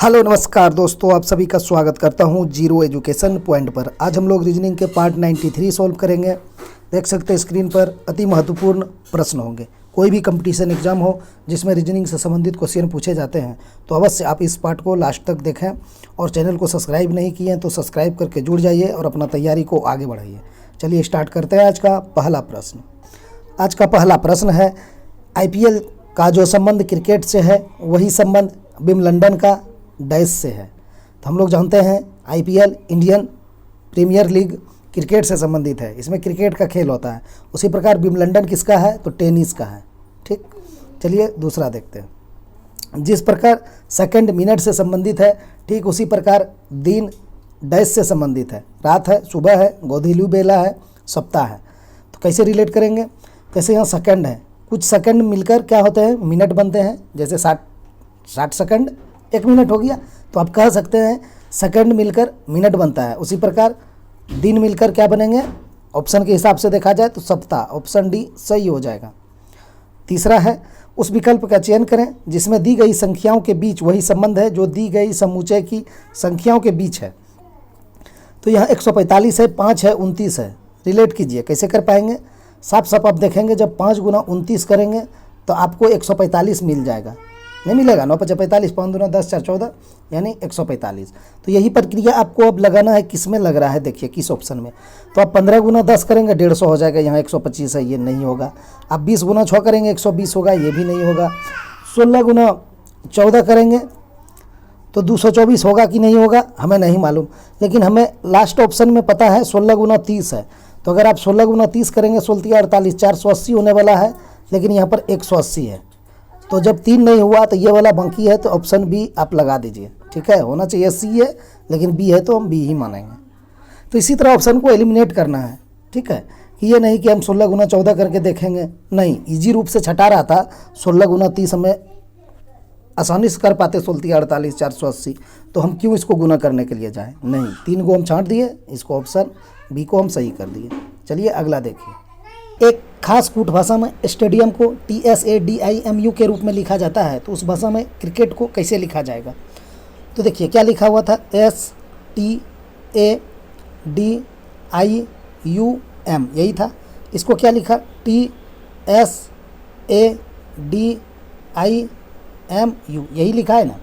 Hello नमस्कार दोस्तों, आप सभी का स्वागत करता हूं जीरो एजुकेशन पॉइंट पर। आज हम लोग रीजनिंग के पार्ट 93 सॉल्व करेंगे। देख सकते हैं स्क्रीन पर अति महत्वपूर्ण प्रश्न होंगे। कोई भी कंपटीशन एग्जाम हो जिसमें रीजनिंग से संबंधित क्वेश्चन पूछे जाते हैं तो अवश्य आप इस पार्ट को लास्ट तक देखें और चैनल को सब्सक्राइब नहीं किए हैं तो सब्सक्राइब करके जुड़ जाइए और अपना तैयारी को आगे बढ़ाइए। चलिए स्टार्ट करते हैं आज का पहला प्रश्न। आज का पहला प्रश्न है, IPL का जो संबंध क्रिकेट से है वही संबंध विंबलडन का डैश से है। तो हम लोग जानते हैं IPL Indian premier league cricket से संबंधित है, इसमें क्रिकेट का खेल होता है। उसी प्रकार विंबलडन किसका है तो टेनिस का है। ठीक, चलिए दूसरा देखते हैं। जिस प्रकार सेकंड मिनट से संबंधित है ठीक उसी प्रकार दिन डैश से संबंधित है। रात है, सुबह है, गोधूली बेला है, सप्ताह है। तो कैसे रिलेट करेंगे? कैसे यहाँ सेकंड है, कुछ सेकंड मिलकर क्या होते हैं मिनट बनते हैं। जैसे 60 सेकंड 1 मिनट हो गया, तो आप कह सकते हैं सेकंड मिलकर मिनट बनता है। उसी प्रकार दिन मिलकर क्या बनेंगे, ऑप्शन के हिसाब से देखा जाए तो सप्ताह। ऑप्शन डी सही हो जाएगा। तीसरा है, उस विकल्प का चयन करें जिसमें दी गई संख्याओं के बीच वही संबंध है जो दी गई समुच्चय की संख्याओं के बीच है। तो यहाँ 145 है, 5 है, 29 है। रिलेट कीजिए, कैसे कर पाएंगे? साफ साफ आप देखेंगे जब 5 गुना 29 करेंगे तो आपको 145 मिल जाएगा। नहीं मिलेगा? 9 5 45, 5 दूना 10, 4 14 यानी 145। तो यही प्रक्रिया आपको अब लगाना है। किस में लग रहा है देखिए, किस ऑप्शन में। तो आप 15 गुना 10 करेंगे 150 हो जाएगा, यहाँ 125 है, ये नहीं होगा। आप 20 गुना 6 करेंगे 120 होगा, ये भी नहीं होगा। 16 गुना 14 करेंगे तो 224 होगा कि नहीं होगा हमें नहीं मालूम, लेकिन हमें लास्ट ऑप्शन में पता है 16 गुना 30 है। तो अगर आप 16 गुना 30 करेंगे 16 48, 480 होने वाला है, लेकिन यहाँ पर 180 है। तो जब 3 नहीं हुआ तो ये वाला बाकी है, तो ऑप्शन बी आप लगा दीजिए। ठीक है, होना चाहिए सी है लेकिन बी है तो हम बी ही मानेंगे। तो इसी तरह ऑप्शन को एलिमिनेट करना है। ठीक है, कि ये नहीं कि हम 16 गुना 14 करके देखेंगे, नहीं, इजी रूप से छटा रहा था। 16 गुना 30 हमें आसानी से कर पाते, 16 48 480, तो हम क्यों इसको गुना करने के लिए जाएं? नहीं, 3 को हम छांट दिए, इसको ऑप्शन बी को हम सही कर दिए। चलिए अगला देखिए। एक खास कूट भाषा में स्टेडियम को TSADIMU के रूप में लिखा जाता है, तो उस भाषा में क्रिकेट को कैसे लिखा जाएगा? तो देखिए क्या लिखा हुआ था, STADIUM, यही था। इसको क्या लिखा, TSADIMU, यही लिखा है ना।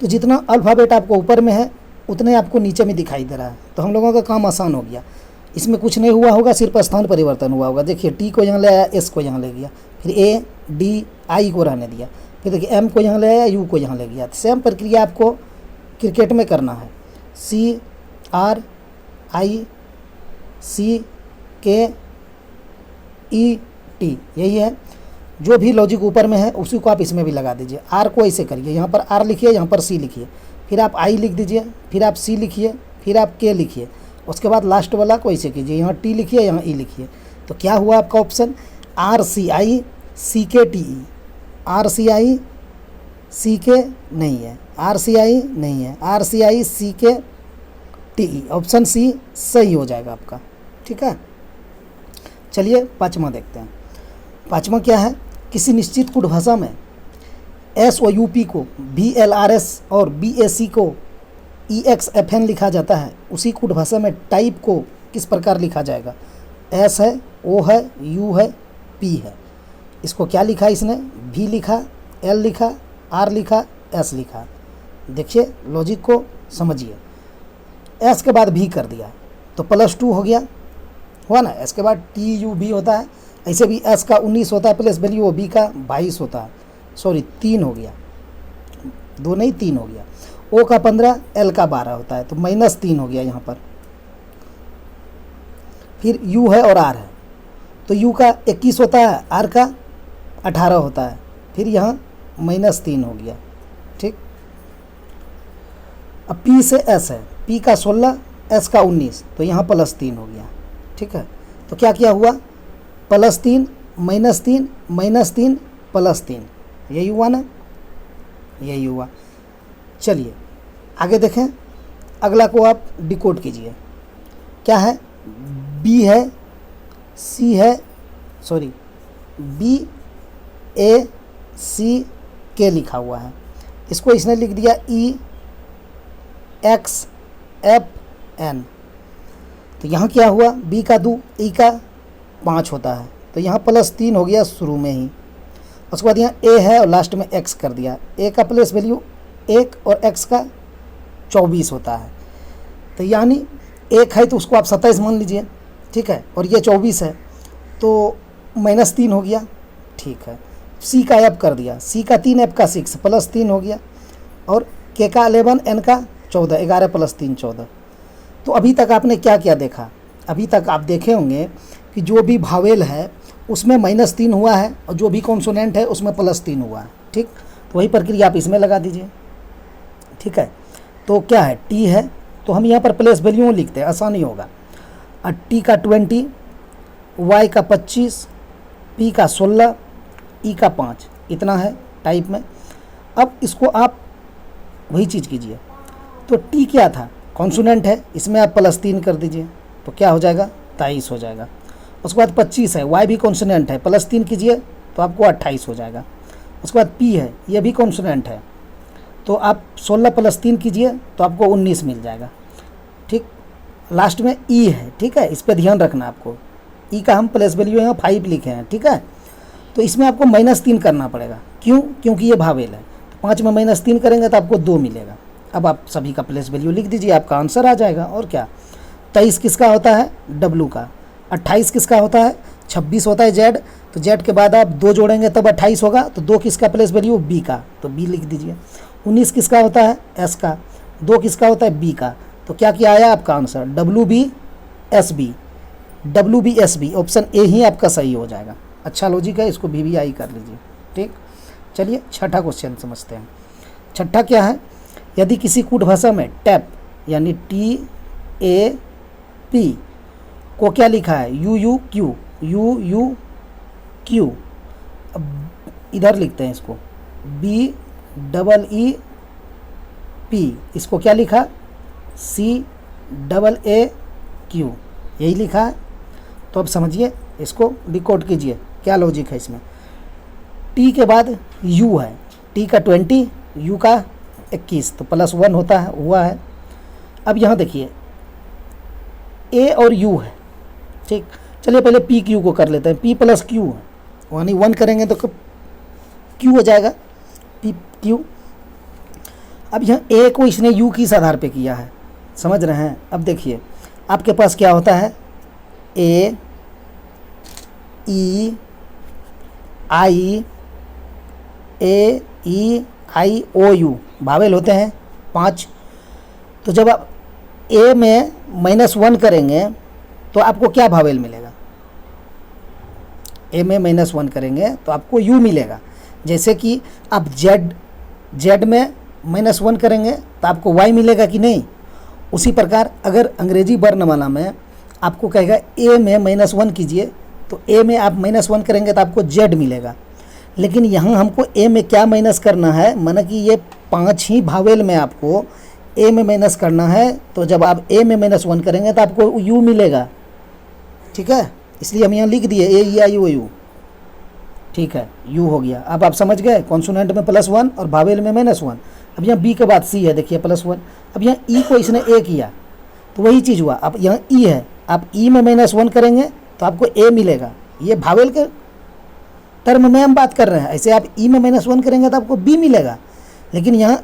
तो जितना अल्फ़ाबेट आपको ऊपर में है उतने आपको नीचे में दिखाई दे रहा है, तो हम लोगों का काम आसान हो गया। इसमें कुछ नहीं हुआ होगा, सिर्फ स्थान परिवर्तन हुआ होगा। देखिए टी को यहाँ ले आया, एस को यहाँ ले गया, फिर ADI को रहने दिया, फिर देखिए M को यहाँ ले आया, U को यहाँ ले गया। सेम प्रक्रिया आपको क्रिकेट में करना है। CRICKET, यही है। जो भी लॉजिक ऊपर में है उसी को आप इसमें भी लगा दीजिए। R को ऐसे करिए, यहाँ पर R लिखिए, यहाँ पर C लिखिए, फिर आप I लिख दीजिए, फिर आप C लिखिए, फिर आप K लिखिए। उसके बाद लास्ट वाला को ऐसे कीजिए, यहाँ T लिखिए, यहाँ E लिखिए। तो क्या हुआ आपका ऑप्शन, RCICKTE। RCICK नहीं है, RCI नहीं है, RCICKTE, ऑप्शन सी सही हो जाएगा आपका। ठीक है, चलिए पाँचवा देखते हैं। पाँचवा क्या है, किसी निश्चित कूट भाषा में S और UP को BLRS और BAC को EXFN लिखा जाता है, उसी कूट भाषा में टाइप को किस प्रकार लिखा जाएगा? S है, O है, U है, P है। इसको क्या लिखा इसने, V लिखा, L लिखा, R लिखा, S लिखा। देखिए लॉजिक को समझिए। S के बाद V कर दिया तो +2 हो गया, हुआ ना। S के बाद TUB होता है, ऐसे भी S का 19 होता है प्लस वैल्यू B का 22 होता है, सॉरी 3 हो गया, 2 नहीं 3 हो गया। O का 15, L का 12 होता है, तो -3 हो गया यहाँ पर। फिर U है और R है, तो U का 21 होता है, R का 18 होता है, फिर यहाँ -3 हो गया। ठीक, अब P से S है, P का 16, S का 19, तो यहाँ +3 हो गया। ठीक है, तो क्या क्या हुआ, +3 -3 -3 +3, यही हुआ ना, यही हुआ। चलिए आगे देखें, अगला को आप डिकोड कीजिए। क्या है, B है, C है, सॉरी BACK लिखा हुआ है, इसको इसने लिख दिया एक्स एफ एन। तो यहाँ क्या हुआ, बी का 2 ई का 5 होता है, तो यहाँ +3 हो गया शुरू में ही। उसके बाद यहाँ ए है और लास्ट में एक्स कर दिया। ए का प्लेस वैल्यू 1 और एक्स का 24 होता है। तो यानी 1 है तो उसको आप 27 मान लीजिए, ठीक है, और ये 24 है तो -3 हो गया, ठीक है। सी का एफ कर दिया, सी का 3 एफ का 6 +3 हो गया, और के का 11 एन का 14, 11 + 3 14। तो अभी तक आपने क्या क्या देखा, अभी तक आप देखे होंगे कि जो भी भावेल है उसमें -3 हुआ है और जो भी कॉन्सोनेंट है उसमें +3 हुआ है, ठीक। तो वही प्रक्रिया आप इसमें लगा दीजिए, ठीक है। तो क्या है, टी है तो हम यहाँ पर प्लेस वैल्यू लिखते हैं, आसानी होगा। टी का 20, वाई का 25, पी का 16, ई का 5, इतना है टाइप में। अब इसको आप वही चीज़ कीजिए। तो टी क्या था, कॉन्सोनेंट है, इसमें आप +3 कर दीजिए तो क्या हो जाएगा, 23 हो जाएगा। उसके बाद 25 है, वाई भी कॉन्सोनेंट है, +3 कीजिए तो आपको 28 हो जाएगा। उसके बाद पी है, ये भी कॉन्सोनेंट है, तो आप 16 + 3 कीजिए तो आपको 19 मिल जाएगा, ठीक। लास्ट में ई है, ठीक है, इस पर ध्यान रखना आपको। ई का हम प्लेस वैल्यू यहाँ 5 लिखे हैं, ठीक है। तो इसमें आपको -3 करना पड़ेगा, क्यों, क्योंकि ये भावेल है। तो 5 में -3 करेंगे तो आपको 2 मिलेगा। अब आप सभी का प्लेस वैल्यू लिख दीजिए, आपका आंसर आ जाएगा। और क्या, 23 किसका होता है, डब्लू का। 28 किसका होता है, 26 होता है जेड। तो जेड के बाद आप 2 जोड़ेंगे तब 28 होगा, तो 2 किसका प्लेस वैल्यू, बी का, तो बी लिख दीजिए। 19 किसका होता है, एस का। 2 किसका होता है, बी का। तो क्या क्या आया आपका answer, WBSB, WBSB, option A ही आपका सही हो जाएगा। अच्छा लॉजिक है, इसको VVI कर लीजिए, ठीक। चलिए छठा क्वेश्चन समझते हैं। छठा क्या है, यदि किसी कूट भाषा में टैप यानी TAP को क्या लिखा है, UUQ, UUQ। अब इधर लिखते हैं इसको BEEP, इसको क्या लिखा, CAAQ, यही लिखा है। तो अब समझिए, इसको डिकोड कीजिए, क्या लॉजिक है इसमें। टी के बाद यू है, टी का 20, यू का 21, तो +1 होता है, हुआ है। अब यहाँ देखिए ए और यू है, ठीक। चलिए पहले पी क्यू को कर लेते हैं, P + Q है, यानी 1 करेंगे तो क्यू हो जाएगा, P Q। अब यहाँ ए को इसने यू किस आधार पे किया है, समझ रहे हैं। अब देखिए आपके पास क्या होता है, A E I O U vowel होते हैं 5। तो जब आप ए में -1 करेंगे तो आपको क्या भावेल मिलेगा, ए में -1 करेंगे तो आपको यू मिलेगा। जैसे कि आप जेड में -1 करेंगे तो आपको वाई मिलेगा कि नहीं। उसी प्रकार अगर अंग्रेजी वर्णमाला में आपको कहेगा ए में -1 कीजिए तो ए में आप -1 करेंगे तो आपको जेड मिलेगा। लेकिन यहाँ हमको ए में क्या माइनस करना है, माना कि ये 5 ही भावेल में आपको ए में माइनस करना है। तो जब आप ए में -1 करेंगे तो आपको यू मिलेगा, ठीक है। इसलिए हम यहाँ लिख दिए AEIOU, ठीक है, यू हो गया। अब आप समझ गए, कॉन्सोनेंट में +1 और भावेल में -1। अब यहाँ बी के बाद सी है, देखिए +1। अब यहाँ ई को इसने ए किया तो वही चीज़ हुआ। अब यहाँ ई है, आप ई में -1 करेंगे तो आपको ए मिलेगा। ये भावेल के टर्म में हम बात कर रहे हैं। ऐसे आप ई में -1 करेंगे तो आपको बी मिलेगा। लेकिन यहाँ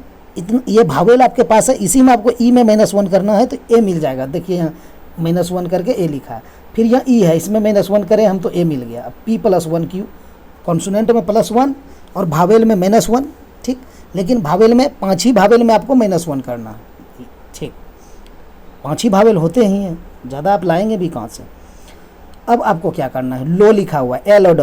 ये भावेल आपके पास है, इसी में आपको ई में -1 करना है तो ए मिल जाएगा। देखिए यहाँ -1 करके ए लिखा है, फिर यहाँ ई है, इसमें -1 करें हम तो ए मिल गया। अब P + 1 Q, कॉन्सोनेंट में +1 और भावेल में -1, ठीक। लेकिन भावेल में 5 ही भावेल में आपको -1 करना है, ठीक। 5 ही भावेल होते ही हैं, ज़्यादा आप लाएंगे भी कहाँ से। अब आपको क्या करना है, लो लिखा हुआ है L O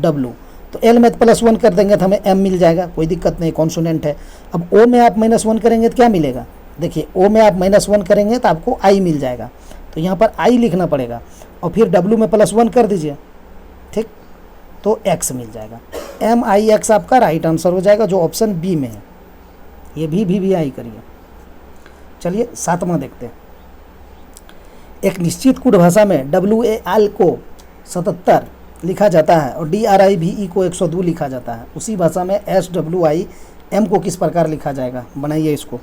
W, तो L में +1 कर देंगे तो हमें M मिल जाएगा, कोई दिक्कत नहीं, कॉन्सोनेंट है। अब O में आप -1 करेंगे तो क्या मिलेगा, देखिए O में आप -1 करेंगे तो आपको I मिल जाएगा। तो यहाँ पर I लिखना पड़ेगा और फिर W में +1 कर दीजिए, ठीक, तो X मिल जाएगा। MIX आपका राइट आंसर हो जाएगा, जो ऑप्शन बी में है। ये भी VVI करिए। चलिए 7वां देखते हैं। एक निश्चित कूट भाषा में WAL को 77 लिखा जाता है और DRIVE को 102 लिखा जाता है। उसी भाषा में SWI m को किस प्रकार लिखा जाएगा, बनाइए इसको।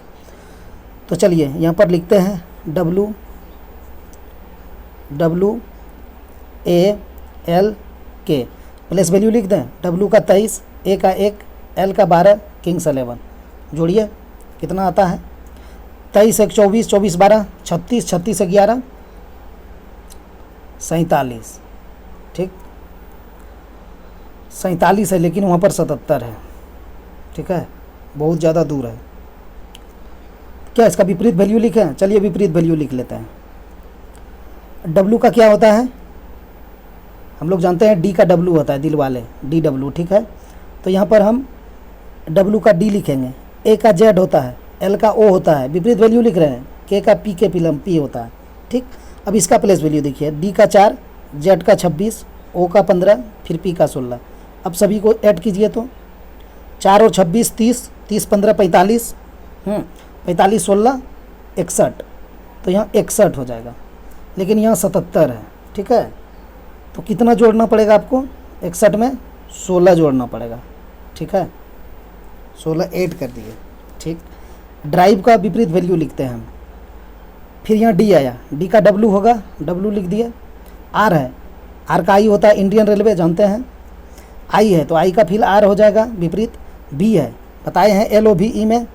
तो चलिए यहाँ पर लिखते हैं WALK, प्लेस वैल्यू लिख दें। W का 23, A का 1, L का 12, किंग्स 11। जोड़िए कितना आता है, 23 1 24, 24 12 36, 36 11 47। ठीक, 47 है लेकिन वहाँ पर 77 है। ठीक है, बहुत ज़्यादा दूर है। क्या इसका विपरीत वैल्यू लिखें? चलिए विपरीत वैल्यू लिख लेते हैं। W का क्या होता है, हम लोग जानते हैं D का W होता है, दिल वाले DW। ठीक है, तो यहाँ पर हम W का D लिखेंगे, A का Z होता है, L का O होता है, विपरीत वैल्यू लिख रहे हैं, K का P के P होता है। ठीक, अब इसका प्लेस वैल्यू देखिए, D का 4, Z का 26, O का 15, फिर P का 16। अब सभी को ऐड कीजिए तो 4 और 26 30, 30 15 45, 45 16 61, तो यहाँ 61 हो जाएगा, लेकिन यहाँ 77 है। ठीक है, तो कितना जोड़ना पड़ेगा आपको, 61 में 16 जोड़ना पड़ेगा। ठीक है, 16 ऐड कर दिए। ठीक, ड्राइव का विपरीत वैल्यू लिखते हैं हम। फिर यहाँ D आया, D का W होगा, W लिख दिए। R है, R का I होता है इंडियन रेलवे, जानते हैं। I है तो I का फिर R हो जाएगा विपरीत। B है, बताए हैं LOVE में,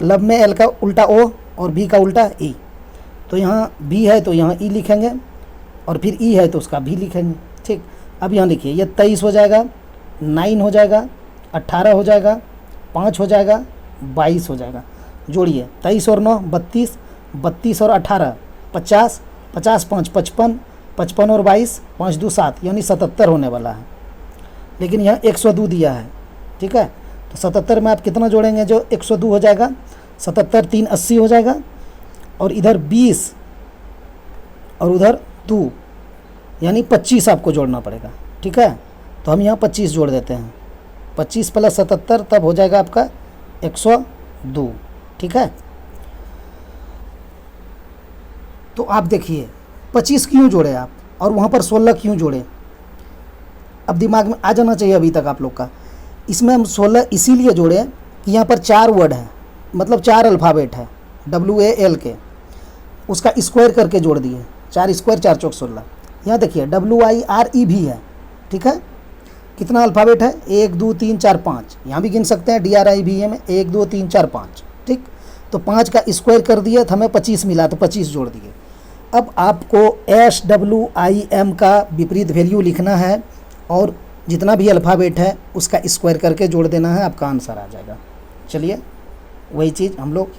लब में L का उल्टा O और B का उल्टा E। तो यहाँ B है तो यहाँ E लिखेंगे, और फिर E है तो उसका भी लिखेंगे। ठीक, अब यहाँ लिखिए, ये 23 हो जाएगा, 9 हो जाएगा, 18 हो जाएगा, 5 हो जाएगा, 22 हो जाएगा। जोड़िए 23 और 9 32, 32 और 18 50, 50 5 55, 55 और 22 5 2 7, यानी 77 होने वाला है। लेकिन यहाँ 102 दिया है। ठीक है, तो 77 में आप कितना जोड़ेंगे, जो 102 हो जाएगा, 77 3 80 हो जाएगा, और इधर 20 और उधर 2, यानी 25 आपको जोड़ना पड़ेगा। ठीक है, तो हम यहाँ 25 जोड़ देते हैं, 25 प्लस 77 तब हो जाएगा आपका 102। ठीक है, तो आप देखिए 25 क्यों जोड़े आप, और वहाँ पर 16 क्यों जोड़े, अब दिमाग में आ जाना चाहिए अभी तक आप लोग का। इसमें हम 16 इसीलिए जोड़े कि यहाँ पर 4 वर्ड है, मतलब 4 अल्फ़ाबेट है, WALK, उसका स्क्वायर करके जोड़ दिए, 4 स्क्वायर 4 चौक 16। यहाँ देखिए WIRE भी है। ठीक है, कितना अल्फ़ाबेट है, 1 2 3 4 5, यहाँ भी गिन सकते हैं DRIVE में 1 2 3 4 5। ठीक, तो 5 का स्क्वायर कर दिए तो हमें 25 मिला, तो 25 जोड़ दिए। अब आपको SWIM का विपरीत वैल्यू लिखना है, और जितना भी अल्फ़ाबेट है उसका स्क्वायर करके जोड़ देना है, आपका आंसर आ जाएगा। चलिए वही चीज़ हम लोग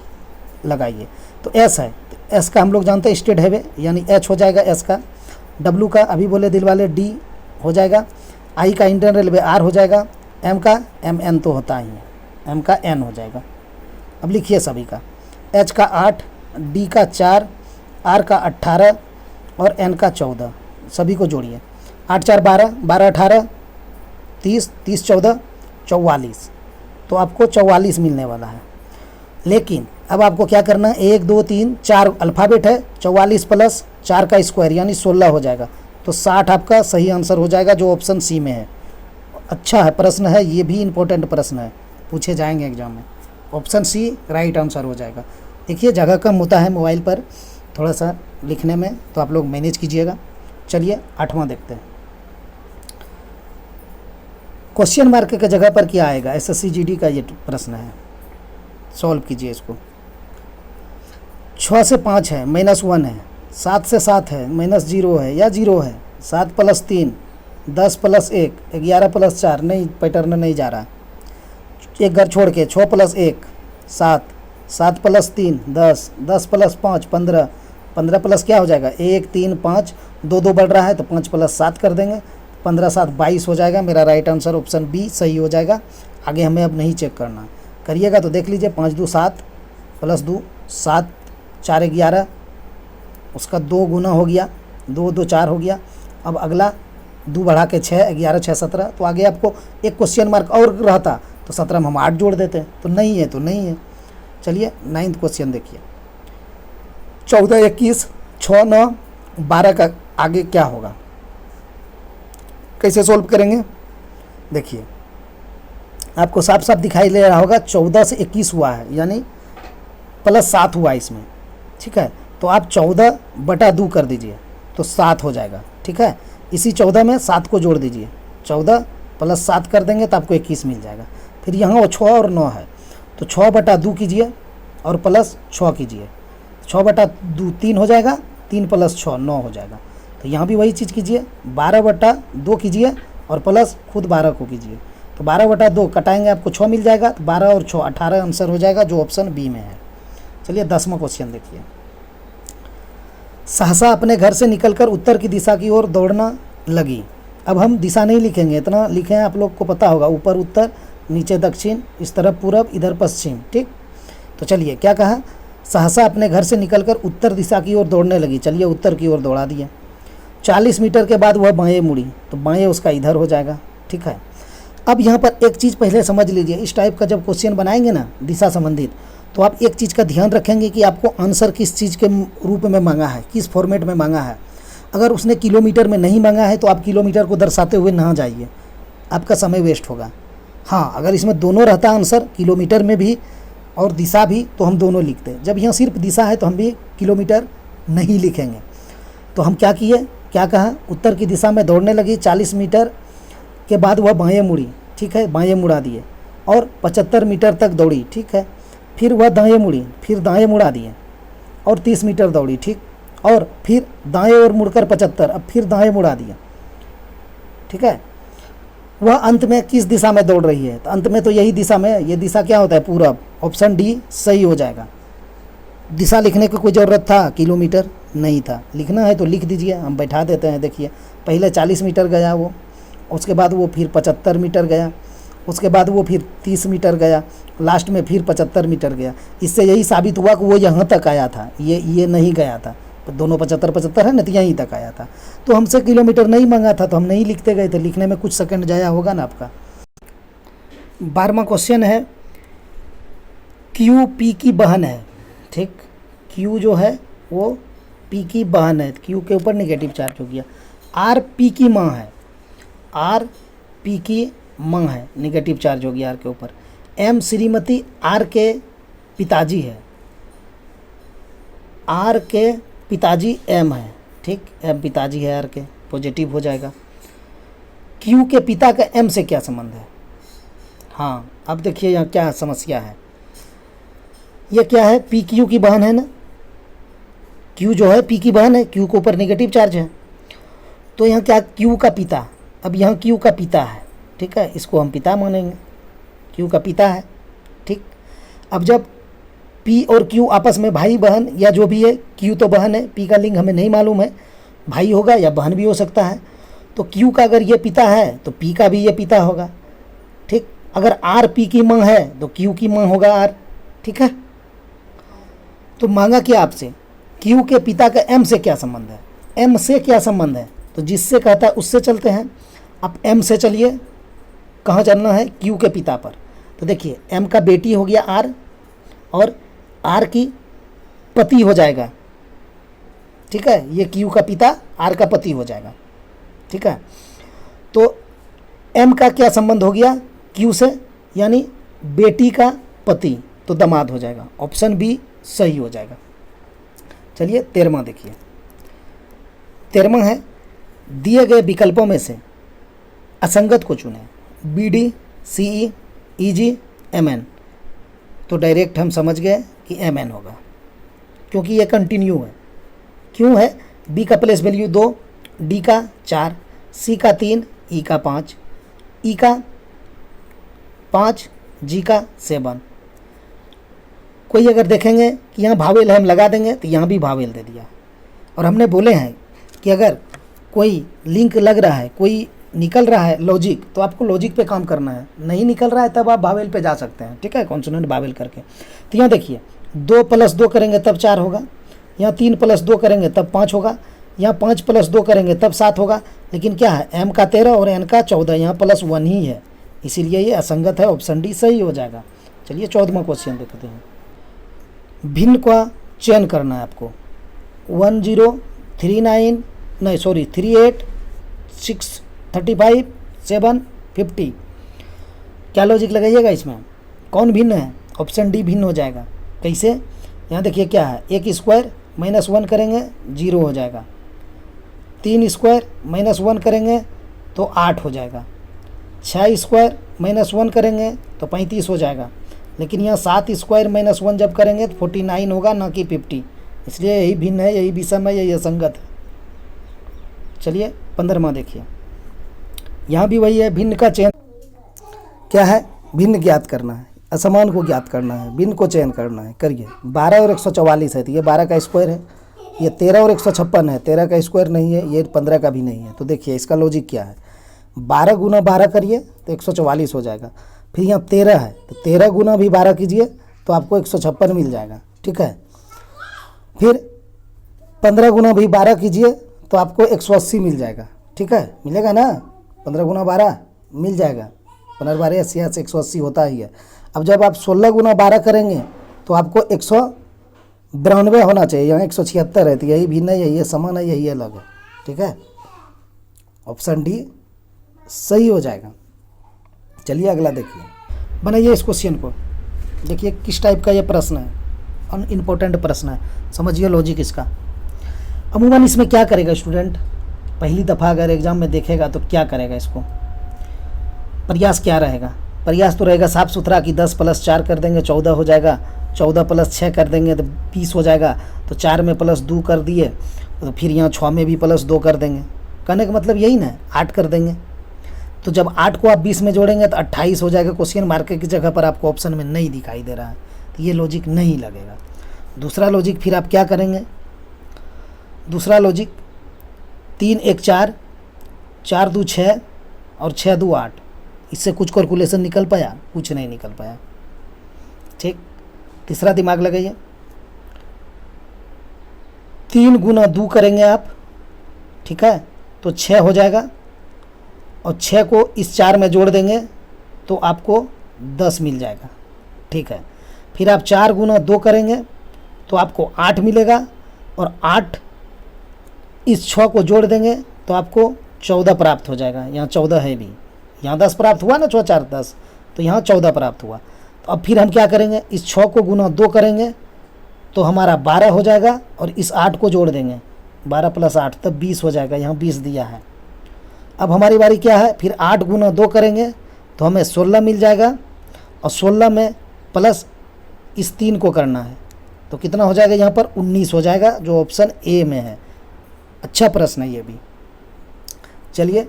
लगाइए। तो S है, तो S का हम लोग जानते हैं स्टेट हाईवे, यानी H हो जाएगा S का। W का अभी बोले दिल वाले D हो जाएगा। I का इंडियन रेलवे R हो जाएगा। M का MN तो होता ही है, M का N हो जाएगा। अब लिखिए सभी का, H का 8, D का 4, R का 18 और N का 14, सभी को जोड़िए। 8 4 12, 12 18 30, 30 14 44, तो आपको 44 मिलने वाला है। लेकिन अब आपको क्या करना है, 1 2 3 4 अल्फ़ाबेट है, 44 प्लस 4 का स्क्वायर यानी 16 हो जाएगा, तो 60 आपका सही आंसर हो जाएगा, जो ऑप्शन सी में है। अच्छा है प्रश्न है, ये भी इम्पोर्टेंट प्रश्न है, पूछे जाएंगे एग्जाम में। ऑप्शन सी राइट आंसर हो जाएगा। देखिए जगह कम होता है मोबाइल पर थोड़ा सा लिखने में, तो आप लोग मैनेज कीजिएगा। चलिए 8वां देखते हैं। क्वेश्चन मार्क के जगह पर क्या आएगा, SSC GD का ये प्रश्न है, सॉल्व कीजिए इसको। 6 से 5 है, -1 है, 7 से 7 है, -0 है या 0 है, 7 प्लस 3 10 प्लस 1 11 प्लस 4, नहीं पैटर्न नहीं जा रहा, एक घर छोड़ के 6 प्लस 1 7, 7 प्लस 3 10, 10 प्लस 5 15, 15 प्लस क्या हो जाएगा 1 3 5, 2 2 बढ़ रहा है तो 5 प्लस 7 कर देंगे, 15 7 22 हो जाएगा। मेरा राइट आंसर ऑप्शन बी सही हो जाएगा। आगे हमें अब नहीं चेक करना, करिएगा तो देख लीजिए। 5 2 7 प्लस 2 7, 4 11, उसका 2 गुना हो गया, 2 2 4 हो गया। अब अगला 2 बढ़ा के 6, 11 6 17, तो आगे आपको एक क्वेश्चन मार्क और रहता तो 17 में हम 8 जोड़ देते हैं, तो नहीं है तो नहीं है। चलिए 9th क्वेश्चन देखिए, 14 21 6 9 12 का आगे क्या होगा, कैसे सोल्व करेंगे। देखिए आपको साफ साफ दिखाई दे रहा होगा 14 से 21 हुआ है, यानी +7 हुआ इसमें। ठीक है, तो आप 14/2 कर दीजिए तो 7 हो जाएगा। ठीक है, इसी 14 में 7 को जोड़ दीजिए, 14 + 7 कर देंगे तो आपको 21 मिल जाएगा। फिर यहाँ 6 और 9 है, तो 6/2 कीजिए और +6 कीजिए, 6/2 3 हो जाएगा, 3 + 6 9 हो जाएगा। तो यहाँ भी वही चीज़ कीजिए, 12/2 कीजिए और प्लस खुद 12 को कीजिए, तो 12/2 कटाएंगे आपको 6 मिल जाएगा, तो 12 और 6 18 आंसर हो जाएगा, जो ऑप्शन बी में है। चलिए 10वां क्वेश्चन देखिए। सहसा अपने घर से निकलकर उत्तर की दिशा की ओर दौड़ना लगी। अब हम दिशा नहीं लिखेंगे, इतना लिखे हैं आप लोग को पता होगा, ऊपर उत्तर, नीचे दक्षिण, इस तरफ पूरब, इधर पश्चिम। ठीक, तो चलिए क्या कहा, सहसा अपने घर से निकलकर उत्तर दिशा की ओर दौड़ने लगी। चलिए उत्तर की ओर दौड़ा दिए। 40 मीटर के बाद वह बाएं मुड़ी, तो बाएं उसका इधर हो जाएगा। ठीक है, अब यहाँ पर एक चीज़ पहले समझ लीजिए, इस टाइप का जब क्वेश्चन बनाएंगे ना दिशा संबंधित, तो आप एक चीज़ का ध्यान रखेंगे कि आपको आंसर किस चीज़ के रूप में मांगा है, किस फॉर्मेट में मांगा है। अगर उसने किलोमीटर में नहीं मांगा है तो आप किलोमीटर को दर्शाते हुए ना जाइए, आपका समय वेस्ट होगा। हाँ, अगर इसमें दोनों रहता आंसर, किलोमीटर में भी और दिशा भी, तो हम दोनों लिखते। जब यहाँ सिर्फ दिशा है तो हम भी किलोमीटर नहीं लिखेंगे। तो हम क्या किए, क्या कहा, उत्तर की दिशा में दौड़ने लगी, 40 मीटर के बाद वह बाएं मुड़ी। ठीक है, बाएं मुड़ा दिए और 75 मीटर तक दौड़ी। ठीक है, फिर वह दाएं मुड़ी, फिर दाएं मुड़ा दिए और 30 मीटर दौड़ी। ठीक, और फिर दाएं ओर मुड़कर 75, अब फिर दाएं मुड़ा दिया। ठीक है, वह अंत में किस दिशा में दौड़ रही है, तो अंत में तो यही दिशा में, ये दिशा क्या होता है, पूरब, ऑप्शन डी सही हो जाएगा। दिशा लिखने की कोई ज़रूरत था, किलोमीटर नहीं था, लिखना है तो लिख दीजिए, हम बैठा देते हैं। देखिए पहले 40 मीटर गया वो, उसके बाद वो फिर 75 मीटर गया, उसके बाद वो फिर 30 मीटर गया, लास्ट में फिर 75 मीटर गया। इससे यही साबित हुआ कि वो यहाँ तक आया था, ये नहीं गया था, तो दोनों 75-75 है ना, तो यहीं तक आया था। तो हमसे किलोमीटर नहीं मांगा था तो हम नहीं लिखते गए थे, लिखने में कुछ सेकंड जाया होगा ना आपका। 12वां क्वेश्चन है, क्यू पी की बहन है। ठीक, क्यू जो है वो पी की बहन है, क्यू के ऊपर नेगेटिव चार्ज हो गया। आर पी की माँ है, आर पी की माँ है, नेगेटिव चार्ज हो गया आर के ऊपर। एम श्रीमती आर के पिताजी है, आर के पिताजी एम है। ठीक, एम पिताजी है आर के, पॉजिटिव हो जाएगा। क्यू के पिता का एम से क्या संबंध है। हाँ, अब देखिए यहाँ क्या समस्या है, ये क्या है, पी क्यू की बहन है ना, क्यू जो है पी की बहन है, क्यू के ऊपर नेगेटिव चार्ज है, तो यहाँ क्या, क्यू का पिता, अब यहाँ क्यू का पिता है। ठीक है, इसको हम पिता मानेंगे, क्यू का पिता है। ठीक, अब जब पी और क्यू आपस में भाई बहन या जो भी है, क्यू तो बहन है, पी का लिंग हमें नहीं मालूम है, भाई होगा या बहन भी हो सकता है, तो क्यू का अगर ये पिता है तो पी का भी ये पिता होगा। ठीक, अगर आर पी की माँ है तो क्यू की माँ होगा आर। ठीक है, तो मांगा क्या आपसे, क्यू के पिता का एम से क्या संबंध है, एम से क्या संबंध है, तो जिससे कहता है उससे चलते हैं। अब एम से चलिए, कहाँ चलना है, क्यू के पिता पर। तो देखिए एम का बेटी हो गया आर, और आर की पति हो जाएगा। ठीक है, ये क्यू का पिता आर का पति हो जाएगा। ठीक है, तो एम का क्या संबंध हो गया क्यू से, यानी बेटी का पति, तो दामाद हो जाएगा, ऑप्शन बी सही हो जाएगा। चलिए 13वां देखिए। 13वां है, दिए गए विकल्पों में से असंगत को चुनें, बी डी सी ई ई जी एम एन। तो डायरेक्ट हम समझ गए कि एम एन होगा, क्योंकि ये कंटिन्यू है। क्यों है, बी का प्लेस वैल्यू 2, डी का 4, सी का 3, ई का 5, ई का 5, जी का 7। कोई अगर देखेंगे कि यहाँ भावेल है, हम लगा देंगे, तो यहाँ भी भावेल दे दिया। और हमने बोले हैं कि अगर कोई लिंक लग रहा है, कोई निकल रहा है लॉजिक, तो आपको लॉजिक पे काम करना है, नहीं निकल रहा है तब आप भावेल पे जा सकते हैं। ठीक है, कॉन्सोनेंट भावेल करके। तो यहाँ देखिए 2 + 2 करेंगे तब 4 होगा, यहाँ 3 + 2 करेंगे तब 5 होगा, यहाँ 5 + 2 करेंगे तब 7 होगा। लेकिन क्या है, एम का 13 और एन का 14, यहाँ +1 ही है, इसीलिए ये असंगत है, ऑप्शन डी सही हो जाएगा। चलिए 14वां क्वेश्चन देखते हैं। भिन्न का चयन करना है आपको, 38 6 35 7 50। क्या लॉजिक लगाइएगा इसमें, कौन भिन्न है, ऑप्शन डी भिन्न हो जाएगा। कैसे, यहाँ देखिए क्या है, 1 स्क्वायर -1 करेंगे 0 हो जाएगा, 3 स्क्वायर -1 करेंगे तो 8 हो जाएगा, 6 स्क्वायर -1 करेंगे तो 35 हो जाएगा, लेकिन यहाँ 7 स्क्वायर -1 जब करेंगे तो 49 होगा, ना कि 50। इसलिए यही भिन्न है, यही विषम है, यही असंगत है। चलिए 15वां देखिए, यहाँ भी वही है, भिन्न का चयन क्या है, भिन्न ज्ञात करना है, असमान को ज्ञात करना है, भिन्न को चयन करना है। करिए, 12 और 144 है तो ये 12 का स्क्वायर है, ये 13 और 156 है, 13 का स्क्वायर नहीं है, ये 15 का भी नहीं है। तो देखिए इसका लॉजिक क्या है, 12 गुना 12 करिए तो 144 हो जाएगा। फिर यहाँ 13 है तो 13 गुना भी 12 कीजिए तो आपको 156 मिल जाएगा, ठीक है। फिर 15 गुना भी 12 कीजिए तो आपको 180 मिल जाएगा, ठीक है, मिलेगा ना, 15 गुना 12 मिल जाएगा, 15 12 80 से 180 होता ही है। अब जब आप 16 गुना 12 करेंगे तो आपको 192 होना चाहिए, यहाँ 176 है, तो यही भिन्न है, यही है समान है, यही अलग है, ठीक है। ऑप्शन डी सही हो जाएगा। चलिए अगला देखिए, बनाइए इस क्वेश्चन को, देखिए किस टाइप का ये प्रश्न है, और इम्पोर्टेंट प्रश्न है, समझिए लॉजिक इसका। अमूमन इसमें क्या करेगा स्टूडेंट, पहली दफ़ा अगर एग्जाम में देखेगा तो क्या करेगा, इसको प्रयास क्या रहेगा, प्रयास तो रहेगा साफ़ सुथरा कि 10 + 4 कर देंगे 14 हो जाएगा, 14 + 6 कर देंगे तो 20 हो जाएगा, तो 4 में +2 कर दिए तो फिर यहाँ 6 में भी +2 कर देंगे। कहने का मतलब यही ना, 8 कर देंगे। तो जब 8 को आप 20 में जोड़ेंगे तो 28 हो जाएगा। क्वेश्चन मार्क की जगह पर आपको ऑप्शन में नहीं दिखाई दे रहा है, तो ये लॉजिक नहीं लगेगा। दूसरा लॉजिक फिर आप क्या करेंगे, दूसरा लॉजिक 3 1 4, 4 2 6 और 6 2 8, इससे कुछ कैलकुलेशन निकल पाया, कुछ नहीं निकल पाया, ठीक। तीसरा दिमाग लगाइए, 3 गुना 2 करेंगे आप, ठीक है, तो 6 हो जाएगा, और 6 को इस 4 में जोड़ देंगे तो आपको 10 मिल जाएगा, ठीक है। फिर आप 4 गुना 2 करेंगे तो आपको 8 मिलेगा, और 8 इस 6 को जोड़ देंगे तो आपको 14 प्राप्त हो जाएगा। यहाँ 14 है भी, यहाँ 10 प्राप्त हुआ ना, 6 4 10, तो यहाँ 14 प्राप्त हुआ। तो अब फिर हम क्या करेंगे, इस 6 को गुना 2 करेंगे तो हमारा 12 हो जाएगा, और इस 8 को जोड़ देंगे, 12 + 8 तब 20 हो जाएगा, यहाँ 20 दिया है। अब हमारी बारी क्या है, फिर 8 गुना 2 करेंगे तो हमें 16 मिल जाएगा, और 16 में प्लस इस 3 को करना है तो कितना हो जाएगा, यहाँ पर 19 हो जाएगा, जो ऑप्शन ए में है। अच्छा प्रश्न है ये भी। चलिए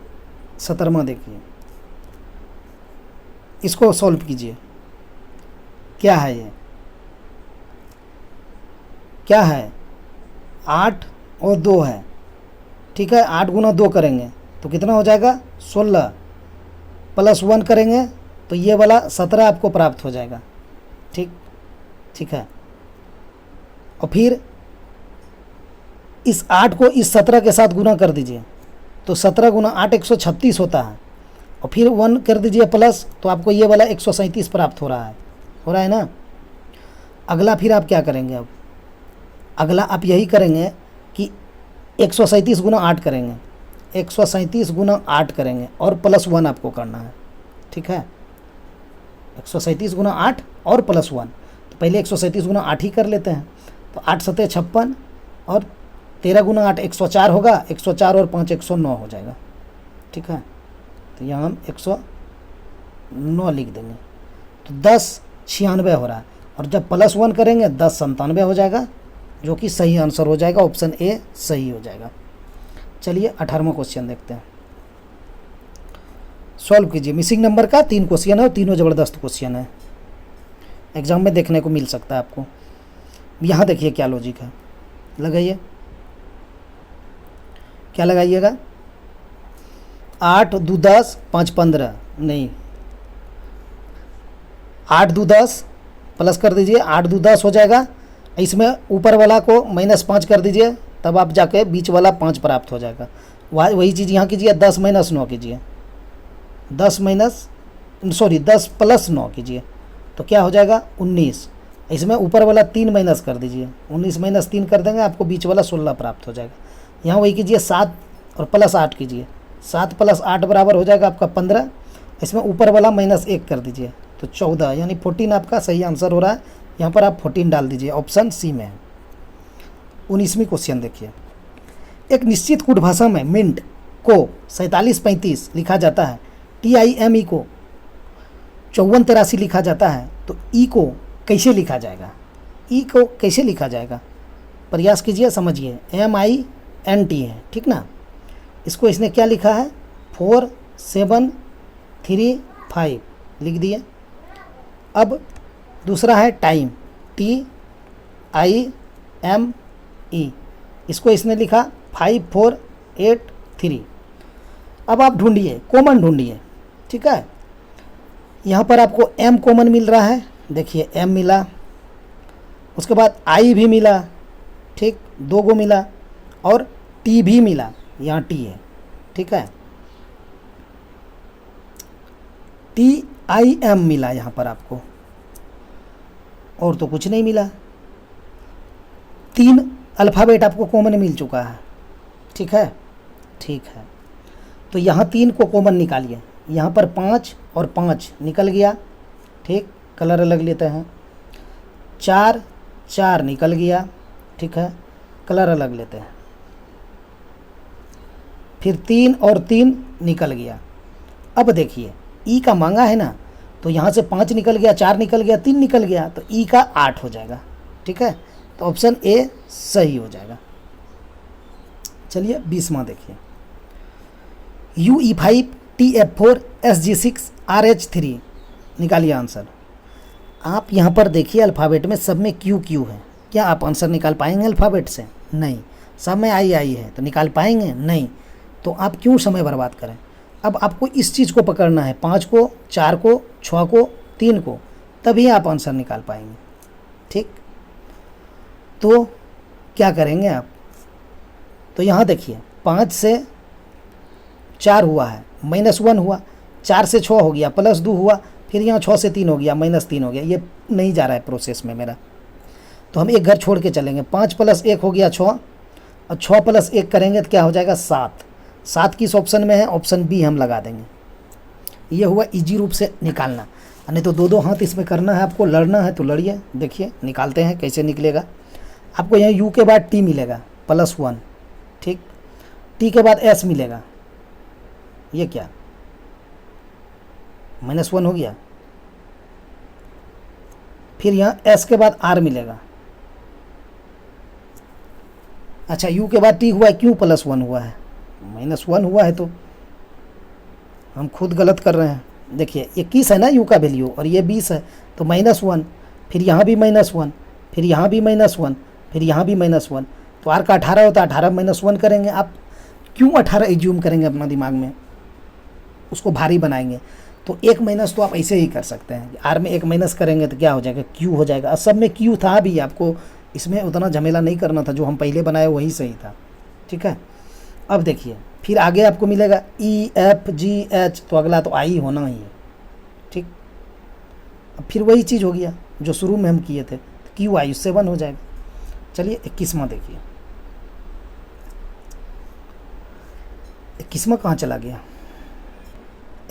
17वां देखिए, इसको सॉल्व कीजिए। क्या है ये, क्या है, 8 और 2 है, ठीक है। 8 गुना 2 करेंगे तो कितना हो जाएगा, 16 + 1 करेंगे तो ये वाला 17 आपको प्राप्त हो जाएगा, ठीक, ठीक है। और फिर इस 8 को इस 17 के साथ गुना कर दीजिए तो 17 गुना 8 136 होता है, और फिर 1 कर दीजिए प्लस, तो आपको ये वाला 137 प्राप्त हो रहा है ना। अगला फिर आप क्या करेंगे, अब अगला आप यही करेंगे कि 137 गुना 8 करेंगे, 137 गुना 8 करेंगे और +1 आपको करना है, ठीक है। 137 गुना 8 और +1, तो पहले 137 गुना 8 ही कर लेते हैं, तो 8 7 56, और 13 गुना 8 104 होगा, 104 और 5 109 हो जाएगा, ठीक है। तो यहाँ हम 109 लिख देंगे, तो 10 96 हो रहा है, और जब +1 करेंगे 10 97 हो जाएगा, जो कि सही आंसर हो जाएगा, ऑप्शन ए सही हो जाएगा। चलिए 18वां क्वेश्चन देखते हैं, सॉल्व कीजिए। मिसिंग नंबर का 3 क्वेश्चन है, और तीनों ज़बरदस्त क्वेश्चन है, एग्जाम में देखने को मिल सकता है आपको। यहाँ देखिए क्या लॉजिक है, लगाइए, क्या लगाइएगा, 8 2 10 5 15, नहीं 8 2 10 प्लस कर दीजिए, 8 2 10 हो जाएगा, इसमें ऊपर वाला को -5 कर दीजिए, तब आप जाके बीच वाला 5 प्राप्त हो जाएगा। वही चीज़ यहाँ कीजिए, 10 - 9 कीजिए, 10 + 9 कीजिए, तो क्या हो जाएगा 19। इसमें ऊपर वाला 3 माइनस कर दीजिए, 19 - 3 कर देंगे, आपको बीच वाला 16 प्राप्त हो जाएगा। यहाँ वही कीजिए, 7 और +8 कीजिए, 7 + 8 बराबर हो जाएगा आपका 15, इसमें ऊपर वाला -1 कर दीजिए, तो 14 यानी 14 आपका सही आंसर हो रहा है। यहाँ पर आप 14 डाल दीजिए, ऑप्शन सी में है। 19वीं क्वेश्चन देखिए, एक निश्चित कूट भाषा में मिनट को 4735 लिखा जाता है, TIME को 5483 लिखा जाता है, तो ई को कैसे लिखा जाएगा? ई को कैसे लिखा जाएगा? प्रयास कीजिए, समझिए। MINT है, ठीक ना। इसको इसने क्या लिखा है? 4735 लिख दिए। अब दूसरा है टाइम, TIME, इसको इसने लिखा 5483। अब आप ढूंढिए, कॉमन ढूंढिए, ठीक है। यहाँ पर आपको M कॉमन मिल रहा है, देखिए M मिला, उसके बाद I भी मिला, ठीक, 2 गो मिला, और T भी मिला, यहाँ T है, ठीक है। TIM मिला यहाँ पर आपको, और तो कुछ नहीं मिला। 3 अल्फ़ाबेट आपको कॉमन मिल चुका है, ठीक है, ठीक है। तो यहाँ 3 को कॉमन निकालिए, यहाँ पर 5 और 5 निकल गया, ठीक, कलर अलग लेते हैं। 4 निकल गया, ठीक है, कलर अलग लेते हैं। फिर 3 और 3 निकल गया। अब देखिए ई का मांगा है ना, तो यहाँ से 5 निकल गया, 4 निकल गया, 3 निकल गया, तो ई का 8 हो जाएगा, ठीक है। तो ऑप्शन ए सही हो जाएगा। चलिए 20वां देखिए, UE5 TF4 SG6 RH3 निकालिए आंसर। आप यहाँ पर देखिए अल्फ़ाबेट में सब में Q है, क्या आप आंसर निकाल पाएंगे अल्फ़ाबेट से? नहीं। सब में I है, तो निकाल पाएंगे? नहीं। तो आप क्यों समय बर्बाद करें? अब आपको इस चीज़ को पकड़ना है, 5 को, 4 को, 6 को, 3 को, तभी आप आंसर निकाल पाएंगे, ठीक। तो क्या करेंगे आप? तो यहाँ देखिए 5 से 4 हुआ है, -1 हुआ, 4 से 6 हो गया, +2 हुआ, फिर यहाँ 6 से 3 हो गया, -3 हो गया। ये नहीं जा रहा है प्रोसेस में मेरा, तो हम एक घर छोड़ के चलेंगे। 5 + 1 हो गया 6, और 6 + 1 करेंगे तो क्या हो जाएगा? 7। 7 किस ऑप्शन में है? ऑप्शन बी हम लगा देंगे। ये हुआ इजी रूप से निकालना, नहीं तो 2-2 हाथ इसमें करना है आपको, लड़ना है तो लड़िए। देखिए निकालते हैं कैसे निकलेगा। आपको यहाँ U के बाद T मिलेगा +1, ठीक, T के बाद S मिलेगा, ये क्या -1 हो गया। फिर यहाँ S के बाद R मिलेगा। अच्छा U के बाद T हुआ है, क्यों +1 हुआ है? -1 हुआ है, तो हम खुद गलत कर रहे हैं। देखिए 21 है ना U का वैल्यू, और ये 20 है, तो -1, फिर यहाँ भी -1, फिर यहाँ भी -1, फिर यहाँ भी -1, तो R का 18 होता है, 18 -1 करेंगे। आप क्यों 18 एज्यूम करेंगे अपना दिमाग में, उसको भारी बनाएंगे? तो 1 माइनस तो आप ऐसे ही कर सकते हैं, R में 1 माइनस करेंगे तो क्या हो जाएगा? Q हो जाएगा। सब में Q था भी, आपको इसमें उतना झमेला नहीं करना था, जो हम पहले बनाए वही सही था, ठीक है। अब देखिए फिर आगे आपको मिलेगा E F G H, तो अगला तो I होना ही है, ठीक। अब फिर वही चीज़ हो गया जो शुरू में हम किए थे, Q I उससे 1 हो जाएगा। चलिए 21वां देखिए, 21वां कहाँ चला गया?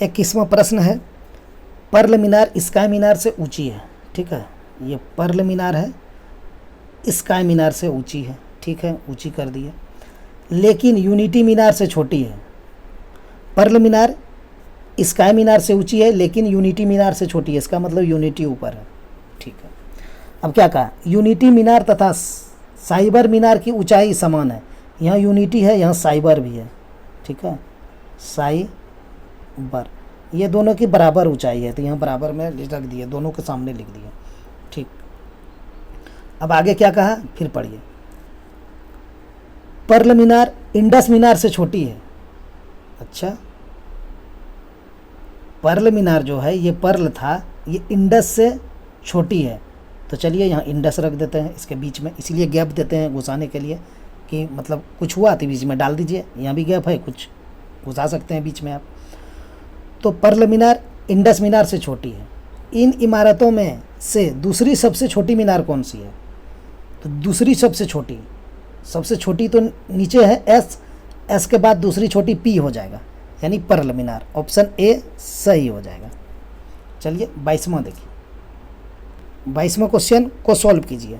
21वां प्रश्न है, पर्ल मीनार स्काई मीनार से ऊंची है, ठीक है। ये पर्ल मीनार है, स्काई मीनार से ऊंची है, ठीक है, ऊंची कर दी है, लेकिन यूनिटी मीनार से छोटी है। पर्ल मीनार स्काई मीनार से ऊंची है, लेकिन यूनिटी मीनार से छोटी है, इसका मतलब यूनिटी ऊपर है, ठीक है। अब क्या कहा? यूनिटी मीनार तथा साइबर मीनार की ऊंचाई समान है। यहाँ यूनिटी है, यहाँ साइबर भी है, ठीक है, साइबर, ये दोनों की बराबर ऊंचाई है, तो यहाँ बराबर में रख दिए, दोनों के सामने लिख दिए, ठीक। अब आगे क्या कहा, फिर पढ़िए। पर्ल मीनार इंडस मीनार से छोटी है। अच्छा, पर्ल मीनार जो है, ये पर्ल था, ये इंडस से छोटी है, तो चलिए यहाँ इंडस रख देते हैं इसके बीच में, इसीलिए गैप देते हैं घुसाने के लिए, कि मतलब कुछ हुआ तो बीच में डाल दीजिए, यहाँ भी गैप है, कुछ घुसा सकते हैं बीच में आप। तो पर्ल मीनार इंडस मीनार से छोटी है। इन इमारतों में से दूसरी सबसे छोटी मीनार कौन सी है? तो दूसरी सबसे छोटी तो नीचे है S, S के बाद दूसरी छोटी P हो जाएगा, यानी परल मीनार। ऑप्शन ए सही हो जाएगा। चलिए 22वां देखिए, 22वां क्वेश्चन को सॉल्व कीजिए।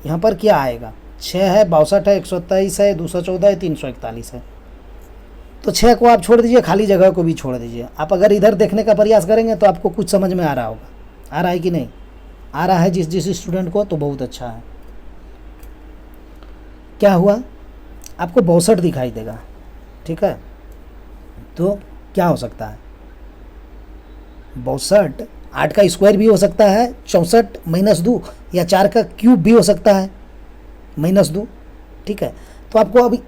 यहाँ पर क्या आएगा, 6 है, 62 है, 127 है, 214 है, 341 है। तो 6 को आप छोड़ दीजिए, खाली जगह को भी छोड़ दीजिए। आप अगर इधर देखने का प्रयास करेंगे तो आपको कुछ समझ में आ रहा होगा। आ रहा है कि नहीं आ रहा है जिस स्टूडेंट को, तो बहुत अच्छा है। क्या हुआ, आपको 62 दिखाई देगा, ठीक है। तो क्या हो सकता है, 62 8 का स्क्वायर भी हो सकता है, 64 -2, या 4 का क्यूब भी हो सकता है -2, ठीक है। तो आपको अभी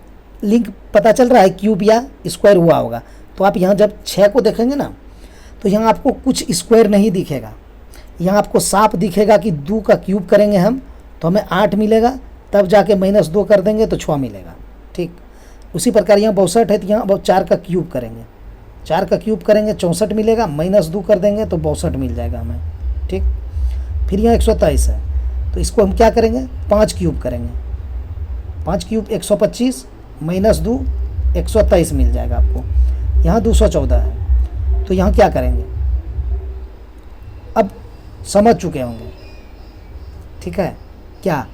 लिंक पता चल रहा है, क्यूब या स्क्वायर हुआ होगा। तो आप यहाँ जब 6 को देखेंगे ना, तो यहाँ आपको कुछ स्क्वायर नहीं दिखेगा, यहाँ आपको साफ दिखेगा कि 2 का क्यूब करेंगे हम तो हमें 8 मिलेगा, तब जाके -2 कर देंगे तो 6 मिलेगा, ठीक। उसी प्रकार यहाँ 62 है तो यहाँ 4 का क्यूब करेंगे, 4 का क्यूब करेंगे 64 मिलेगा, -2 कर देंगे तो 62 मिल जाएगा हमें, ठीक। फिर यहाँ 127 है तो इसको हम क्या करेंगे, 5 क्यूब करेंगे, 5 क्यूब 125, -2 127 मिल जाएगा आपको। यहाँ 214 है तो यहाँ क्या करेंगे, अब समझ चुके होंगे, ठीक है। क्या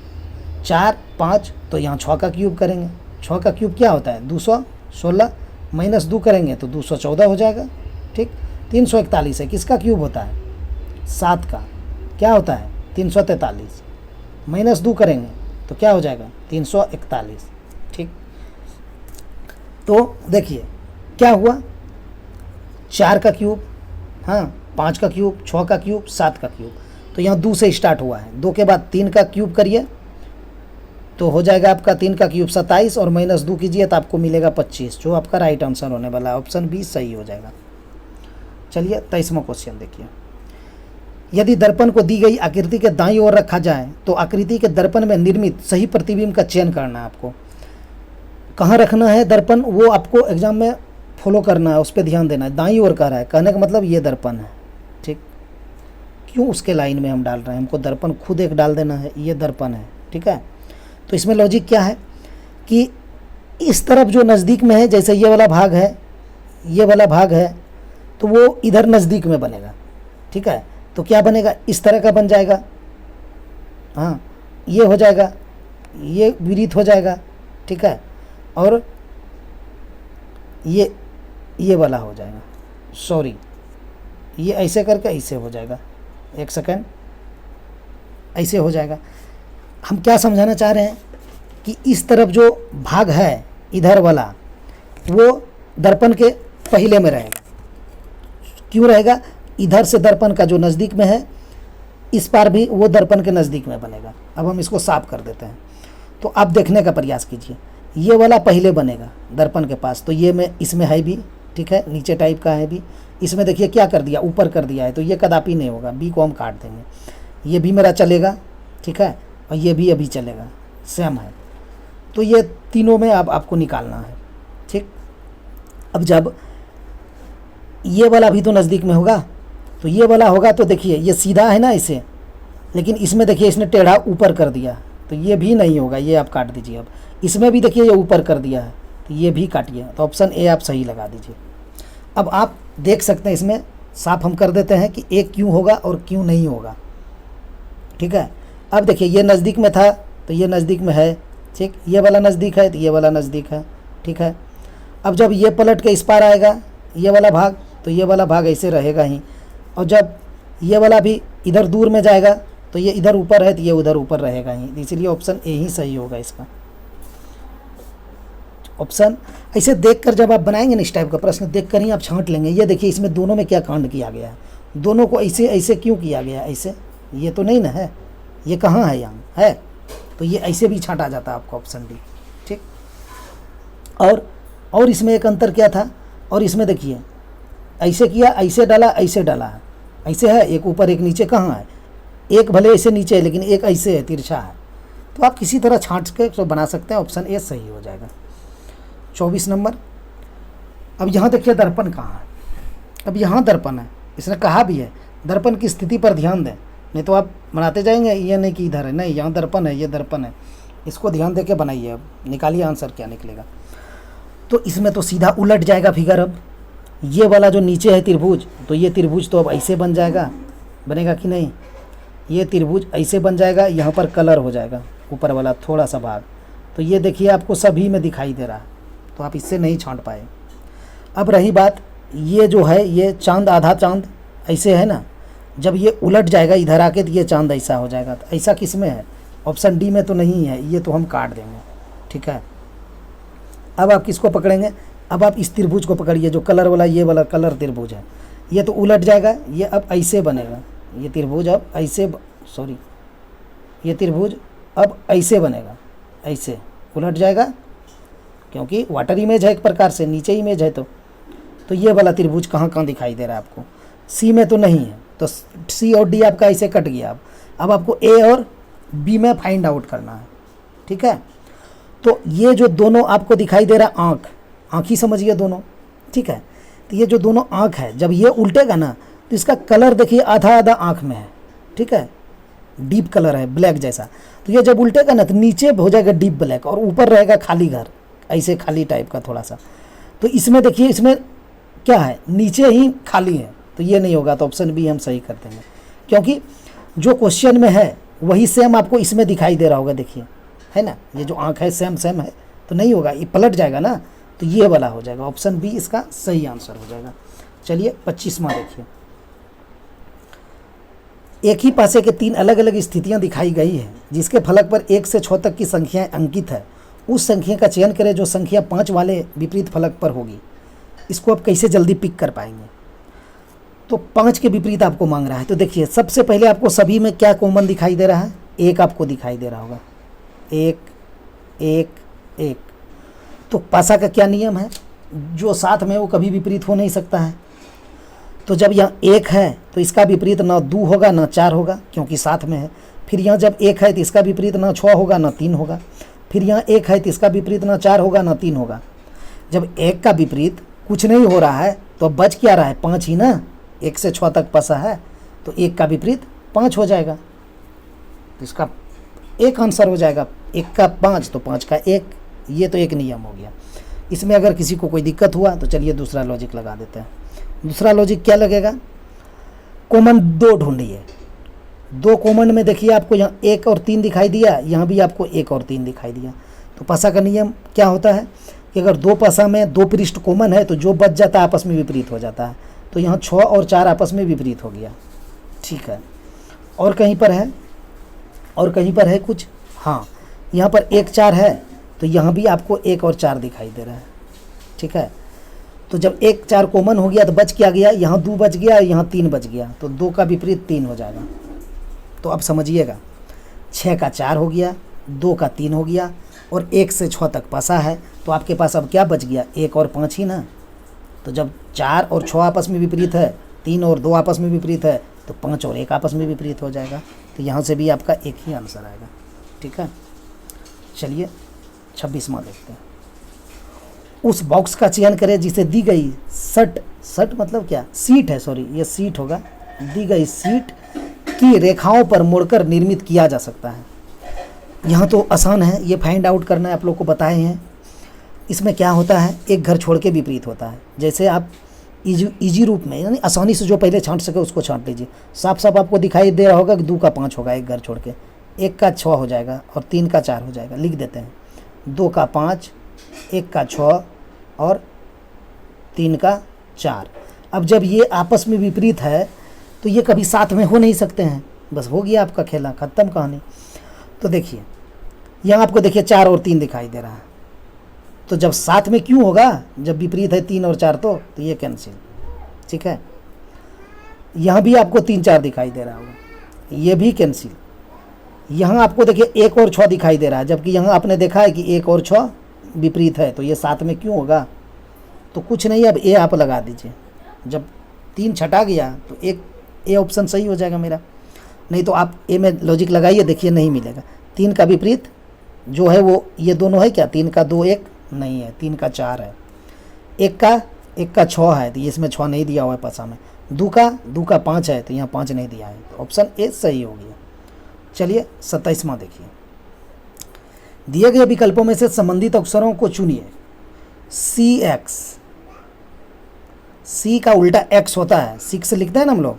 4 5, तो यहाँ 6 का क्यूब करेंगे, 6 का क्यूब क्या होता है 216, -2 करेंगे तो 214 हो जाएगा, ठीक। 341 है, किसका क्यूब होता है 7 का, क्या होता है 343, -2 करेंगे तो क्या हो जाएगा 341, ठीक। तो देखिए क्या हुआ, 4 का क्यूब, हाँ 5 का क्यूब, 6 का क्यूब, 7 का क्यूब, तो यहाँ 2 से स्टार्ट हुआ है, 2 के बाद 3 का क्यूब करिए तो हो जाएगा आपका 3 का क्यूब 27 और -2 कीजिए तो आपको मिलेगा 25, जो आपका राइट आंसर होने वाला है। ऑप्शन बी सही हो जाएगा। चलिए 23वां क्वेश्चन देखिए, यदि दर्पण को दी गई आकृति के दाईं ओर रखा जाए तो आकृति के दर्पण में निर्मित सही प्रतिबिंब का चयन करना है आपको। कहाँ रखना है दर्पण, वो आपको एग्जाम में फॉलो करना है, उस पर ध्यान देना है। दाईं ओर कह रहा है, कहने का मतलब ये दर्पण है, ठीक। क्यों उसके लाइन में हम डाल रहे हैं, हमको दर्पण खुद एक डाल देना है, ये दर्पण है, ठीक है। तो इसमें लॉजिक क्या है कि इस तरफ जो नज़दीक में है, जैसे ये वाला भाग है, ये वाला भाग है, तो वो इधर नज़दीक में बनेगा, ठीक है। तो क्या बनेगा, इस तरह का बन जाएगा, हाँ ये हो जाएगा, ये विरीत हो जाएगा, ठीक है। और ये वाला हो जाएगा, सॉरी ये ऐसे करके ऐसे हो जाएगा, एक सेकंड, ऐसे हो जाएगा। हम क्या समझाना चाह रहे हैं कि इस तरफ जो भाग है इधर वाला, वो दर्पण के पहले में रहेगा। क्यों रहेगा, इधर से दर्पण का जो नज़दीक में है, इस पार भी वो दर्पण के नज़दीक में बनेगा। अब हम इसको साफ कर देते हैं, तो आप देखने का प्रयास कीजिए, ये वाला पहले बनेगा दर्पण के पास, तो ये में इसमें है भी, ठीक है, नीचे टाइप का है भी। इसमें देखिए क्या कर दिया, ऊपर कर दिया है, तो ये कदापि नहीं होगा, बी को हम काट देंगे। ये भी मेरा चलेगा, ठीक है, और ये भी अभी चलेगा, सेम है। तो ये तीनों में अब आपको निकालना है, ठीक। अब जब ये वाला भी तो नज़दीक में होगा, तो ये वाला होगा, तो देखिए ये सीधा है ना इसे, लेकिन इसमें देखिए इसने टेढ़ा ऊपर कर दिया, तो ये भी नहीं होगा, ये आप काट दीजिए। अब इसमें भी देखिए ये ऊपर कर दिया है, तो ये भी काटिए, तो ऑप्शन ए आप सही लगा दीजिए। अब आप देख सकते हैं, इसमें साफ हम कर देते हैं कि ए क्यों होगा और क्यों नहीं होगा, ठीक है। अब देखिए ये नज़दीक में था तो ये नज़दीक में है, ठीक, ये वाला नज़दीक है तो ये वाला नज़दीक है, ठीक है। अब जब ये पलट के इस पार आएगा ये वाला भाग, तो ये वाला भाग ऐसे रहेगा ही, और जब ये वाला भी इधर दूर में जाएगा तो ये इधर ऊपर है तो ये उधर ऊपर रहेगा ही, इसलिए ऑप्शन ए ही सही होगा इसका। ऑप्शन ऐसे देखकर जब आप बनाएंगे ना इस टाइप का प्रश्न, देखकर ही आप छांट लेंगे। ये देखिए इसमें दोनों में क्या कांड किया गया है, दोनों को ऐसे ऐसे क्यों किया गया, ऐसे ये तो नहीं ना है, ये कहाँ है, यहाँ है, तो ये ऐसे भी छांटा जाता है आपको, ऑप्शन डी, ठीक। और इसमें एक अंतर क्या था, और इसमें देखिए ऐसे किया, ऐसे डाला, ऐसे डाला है, ऐसे है, एक ऊपर एक नीचे, कहाँ है, एक भले ऐसे नीचे है लेकिन एक ऐसे है, तिरछा है। तो आप किसी तरह छांट के तो बना सकते हैं, ऑप्शन ए सही हो जाएगा। 24 नंबर, अब यहाँ देखिए दर्पण कहाँ है, अब यहाँ दर्पण है, इसने कहा भी है दर्पण की स्थिति पर ध्यान दें, नहीं तो आप बनाते जाएंगे, ये नहीं कि इधर है, नहीं यहाँ दर्पण है, ये दर्पण है, इसको ध्यान दे के बनाइए। अब निकालिए आंसर क्या निकलेगा। तो इसमें तो सीधा उलट जाएगा फिगर, अब ये वाला जो नीचे है त्रिभुज, तो ये त्रिभुज तो अब ऐसे बन जाएगा, बनेगा कि नहीं, ये त्रिभुज ऐसे बन जाएगा, यहाँ पर कलर हो जाएगा ऊपर वाला थोड़ा सा भाग। तो ये देखिए आपको सभी में दिखाई दे रहा है, तो आप इससे नहीं छांट पाए। अब रही बात, ये जो है ये चांद, आधा चांद ऐसे है ना, जब ये उलट जाएगा इधर आके तो ये चांद ऐसा हो जाएगा। तो ऐसा किस में है, ऑप्शन डी में तो नहीं है, ये तो हम काट देंगे, ठीक है। अब आप किसको पकड़ेंगे, अब आप इस त्रिभुज को पकड़िए जो कलर वाला, ये वाला कलर त्रिभुज है, ये तो उलट जाएगा, ये अब ऐसे बनेगा, ये त्रिभुज अब ऐसे, सॉरी ये त्रिभुज अब ऐसे बनेगा, ऐसे उलट जाएगा, क्योंकि वाटर इमेज है एक प्रकार से, नीचे इमेज है। तो ये वाला त्रिभुज कहाँ कहाँ दिखाई दे रहा है आपको, सी में तो नहीं है, तो सी और डी आपका ऐसे कट गया। अब आपको ए और बी में फाइंड आउट करना है, ठीक है। तो ये जो दोनों आपको दिखाई दे रहा है आँख, आँख ही समझिए दोनों, ठीक है। तो ये जो दोनों आँख है, जब ये उल्टेगा ना तो इसका कलर देखिए आधा आधा आँख में है, ठीक है, डीप कलर है ब्लैक जैसा। तो ये जब उल्टेगा ना तो नीचे हो जाएगा डीप ब्लैक और ऊपर रहेगा खाली घर, ऐसे खाली टाइप का थोड़ा सा। तो इसमें देखिए, इसमें क्या है, नीचे ही खाली है, तो ये नहीं होगा, तो ऑप्शन बी हम सही कर देंगे, क्योंकि जो क्वेश्चन में है वही सेम आपको इसमें दिखाई दे रहा होगा, देखिए है ना, ये जो आँख है सेम सेम है, तो नहीं होगा, ये पलट जाएगा ना, तो ये वाला हो जाएगा, ऑप्शन बी इसका सही आंसर हो जाएगा। चलिए 25वां देखिए, एक ही पासे के 3 अलग अलग स्थितियां दिखाई गई है, जिसके फलक पर 1 से 6 तक की संख्याएं अंकित है। उस संख्या का चयन करें जो संख्या 5 वाले विपरीत फलक पर होगी। इसको आप कैसे जल्दी पिक कर पाएंगे, तो 5 के विपरीत आपको मांग रहा है। तो देखिए सबसे पहले आपको सभी में क्या कॉमन दिखाई दे रहा है, 1 आपको दिखाई दे रहा होगा, 1 1 1। तो पासा का क्या नियम है, जो साथ में वो कभी विपरीत हो नहीं सकता है। तो जब यहाँ 1 है तो इसका विपरीत ना 2 होगा ना 4 होगा, क्योंकि साथ में है। फिर यहाँ जब 1 है तो इसका विपरीत ना 6 होगा ना 3 होगा। फिर यहाँ 1 है तो इसका विपरीत ना 4 होगा ना 3 होगा। जब 1 का विपरीत कुछ नहीं हो रहा है तो बच क्या रहा है, 5 ही ना, 1 से 6 तक पासा है, तो 1 का विपरीत 5 हो जाएगा, तो इसका एक आंसर हो जाएगा। 1 का 5 तो 5 का 1, ये तो एक नियम हो गया। इसमें अगर किसी को कोई दिक्कत हुआ तो चलिए दूसरा लॉजिक लगा देते हैं। दूसरा लॉजिक क्या लगेगा, कॉमन 2 ढूंढिए। 2 कॉमन में देखिए आपको यहाँ 1 और 3 दिखाई दिया, यहाँ भी आपको 1 और 3 दिखाई दिया। तो पासा का नियम क्या होता है कि अगर 2 पासा में 2 पृष्ठ कॉमन है तो जो बच जाता है आपस में विपरीत हो जाता है। तो यहाँ 6 और 4 आपस में विपरीत हो गया, ठीक है। और कहीं पर है, और कहीं पर है कुछ, हाँ यहाँ पर 1 4 है, तो यहाँ भी आपको 1 और 4 दिखाई दे रहा है, ठीक है। तो जब 1 4 कॉमन हो गया तो बच क्या गया, यहाँ 2 बच गया, यहाँ 3 बच गया, तो 2 का विपरीत 3 हो जाएगा। तो अब समझिएगा, 6 का 4 हो गया, 2 का 3 हो गया, और 1 से 6 तक पासा है, तो आपके पास अब क्या बच गया, 1 और 5 ही ना। तो जब 4 और 6 आपस में विपरीत है, 3 और 2 आपस में विपरीत है, तो 5 और 1 आपस में विपरीत हो जाएगा। तो यहाँ से भी आपका एक ही आंसर आएगा, ठीक है। चलिए 26वां देखते हैं। उस बॉक्स का चयन करें जिसे दी गई सट मतलब क्या, सीट है, सॉरी ये सीट होगा, दी गई सीट की रेखाओं पर मुड़कर निर्मित किया जा सकता है। यहाँ तो आसान है, ये फाइंड आउट करना है, आप लोग को बताए हैं। इसमें क्या होता है, एक घर छोड़ के विपरीत होता है। जैसे आप इजी रूप में, यानी आसानी से जो पहले छांट सके उसको छांट लीजिए। साफ साफ आपको दिखाई दे रहा होगा कि 2 का 5 होगा एक घर छोड़ के, 1 का 6 हो जाएगा और 3 का 4 हो जाएगा। लिख देते हैं, 2 का 5, 1 का 6 और 3 का 4। अब जब ये आपस में विपरीत है तो ये कभी साथ में हो नहीं सकते हैं, बस हो गया आपका खेला, ख़त्म कहानी। तो देखिए यहाँ आपको देखिए 4 और 3 दिखाई दे रहा है, तो जब साथ में क्यों होगा, जब विपरीत है 3 और 4 तो ये कैंसिल, ठीक है। यहाँ भी आपको 3 4 दिखाई दे रहा होगा, ये भी कैंसिल। यहाँ आपको देखिए 1 और 6 दिखाई दे रहा है, जबकि यहाँ आपने देखा है कि 1 और 6 विपरीत है, तो ये साथ में क्यों होगा, तो कुछ नहीं, अब ए आप लगा दीजिए। जब 3 छटा गया तो एक ए ऑप्शन सही हो जाएगा मेरा, नहीं तो आप ए में लॉजिक लगाइए, देखिए नहीं मिलेगा। 3 का विपरीत जो है वो ये दोनों है क्या, 3 का 2 1 नहीं है, 3 का 4 है, 1 का 6 है, तो ये इसमें 6 नहीं दिया हुआ है पासा में। 2 का 5 है, तो यहाँ 5 नहीं दिया है, तो ऑप्शन ए सही हो गया। चलिए 27वां देखिए। दिए गए विकल्पों में से संबंधित अक्षरों को चुनिए। CX सी का उल्टा एक्स होता है, 6 लिखते हैं ना हम लोग।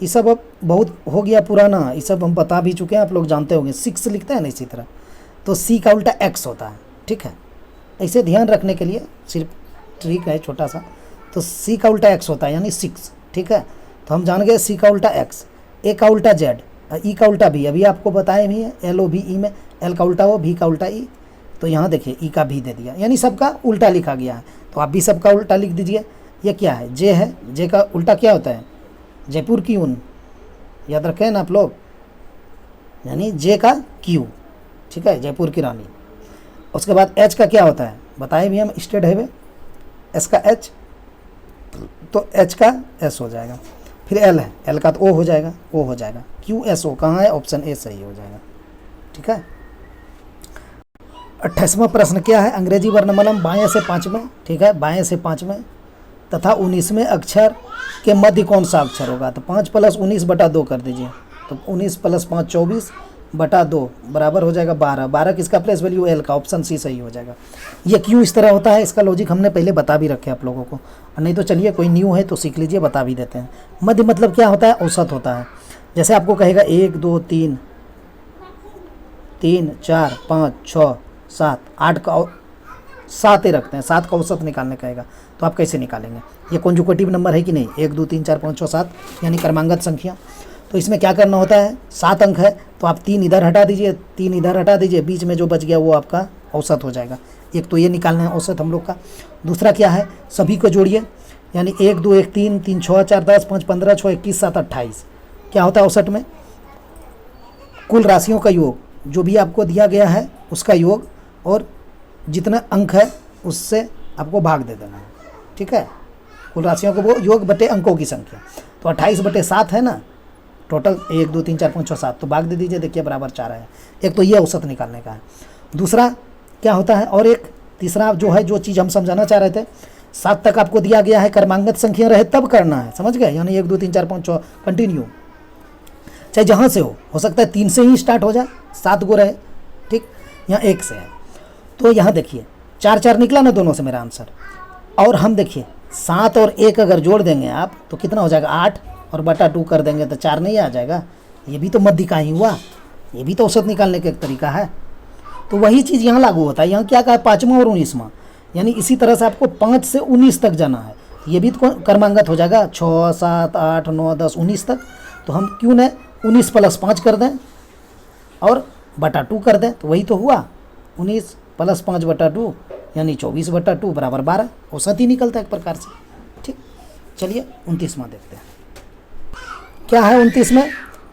ये सब अब बहुत हो गया पुराना, ये सब हम बता भी चुके हैं, आप लोग जानते होंगे। 6 लिखते हैं ना इसी तरह, तो सी का उल्टा एक्स होता है, ठीक है। ऐसे ध्यान रखने के लिए सिर्फ ट्रिक है छोटा सा। तो सी का उल्टा एक्स होता है यानी 6, ठीक है। तो हम जान गए सी का उल्टा एक्स, ए का उल्टा जेड, ई का उल्टा भी, अभी आपको बताए भी है एल ओ भी ई में, एल का उल्टा ओ, भी का उल्टा ई। तो यहाँ देखिए ई का भी दे दिया, यानी सबका उल्टा लिखा गया है। तो आप भी सबका उल्टा लिख दीजिए। ये क्या है, जे है, जे का उल्टा क्या होता है, जयपुर की ऊन, याद रखें ना आप लोग, यानी जे का क्यू, ठीक है, जयपुर की रानी। उसके बाद एच का क्या होता है, बताए भी हम, स्टेट हाईवे, एस का एच, तो एच का एस हो जाएगा। फिर एल है, एल का तो ओ हो जाएगा, ओ हो जाएगा। क्यू एस ओ कहाँ है, ऑप्शन ए सही हो जाएगा, ठीक है। 28वां प्रश्न क्या है, अंग्रेजी वर्णमाला बाएं से 5 में, ठीक है, बाएं से 5 में तथा 19वें अक्षर के मध्य कौन सा अक्षर होगा। तो 5 + 19 बटा 2 कर दीजिए। तो 19 + 5 24 बटा 2 बराबर हो जाएगा 12। 12 किसका प्लेस वैल्यू, एल का, ऑप्शन सी सही हो जाएगा। ये क्यों इस तरह होता है, इसका लॉजिक हमने पहले बता भी रखे आप लोगों को, और नहीं तो चलिए कोई न्यू है तो सीख लीजिए, बता भी देते हैं। मध्य मतलब क्या होता है, औसत होता है। जैसे आपको कहेगा 1 2 3 3 4 5 6 7 8 का 7 ही रखते हैं, 7 का औसत निकालने कहेगा, तो आप कैसे निकालेंगे। ये कॉन्जुगेटिव नंबर है कि नहीं, 1 2 3 4 5 6 7, यानी क्रमांगत संख्या। तो इसमें क्या करना होता है, 7 अंक है तो आप 3 इधर हटा दीजिए, 3 इधर हटा दीजिए, बीच में जो बच गया वो आपका औसत हो जाएगा। एक तो ये निकालना है औसत हम लोग का। दूसरा क्या है, सभी को जोड़िए, यानी 1 2 1 3 3 6 4 10 5 15 6 21 7 28, क्या होता है औसत में, कुल राशियों का योग, जो भी आपको दिया गया है उसका योग, और जितना अंक है उससे आपको भाग दे देना है, ठीक है। कुल राशियों को वो योग बटे अंकों की संख्या, तो 28 बटे 7 है ना टोटल, 1 2 3 4 5 6 7, तो भाग दे दीजिए, देखिए बराबर 4 है। एक तो ये औसत निकालने का है। दूसरा क्या होता है, और एक तीसरा जो है, जो चीज़ हम समझाना चाह रहे थे, 7 तक आपको दिया गया है, क्रमांगत संख्या रहे तब करना है, समझ गए, यानी 1 2 3 4 5 6 कंटिन्यू, चाहे जहाँ से हो सकता है 3 से ही स्टार्ट हो जाए, 7 गो रहे, ठीक, यहाँ 1 से है। तो यहाँ देखिए 4 4 निकला ना दोनों से मेरा आंसर, और हम देखिए 7 और 1 अगर जोड़ देंगे आप तो कितना हो जाएगा, 8, और बटा 2 कर देंगे तो 4 नहीं आ जाएगा। ये भी तो मध्य का ही हुआ, ये भी तो औसत निकालने का एक तरीका है। तो वही चीज़ यहाँ लागू होता है। यहाँ क्या कहा, 5वां और 19वां, यानी इसी तरह से आपको 5 से 19 तक जाना है। ये भी तो क्रमांगत हो जाएगा, 6 7 8 9 10 19 तक। तो हम क्यों न 19 + 5 कर दें और बटा 2 कर दें, तो वही तो हुआ, 19 + 5 बटा 2 यानी 24 बटा 2 बराबर 12, औसत ही निकलता है एक प्रकार से, ठीक। चलिए 29वां देखते हैं क्या है। 29 में,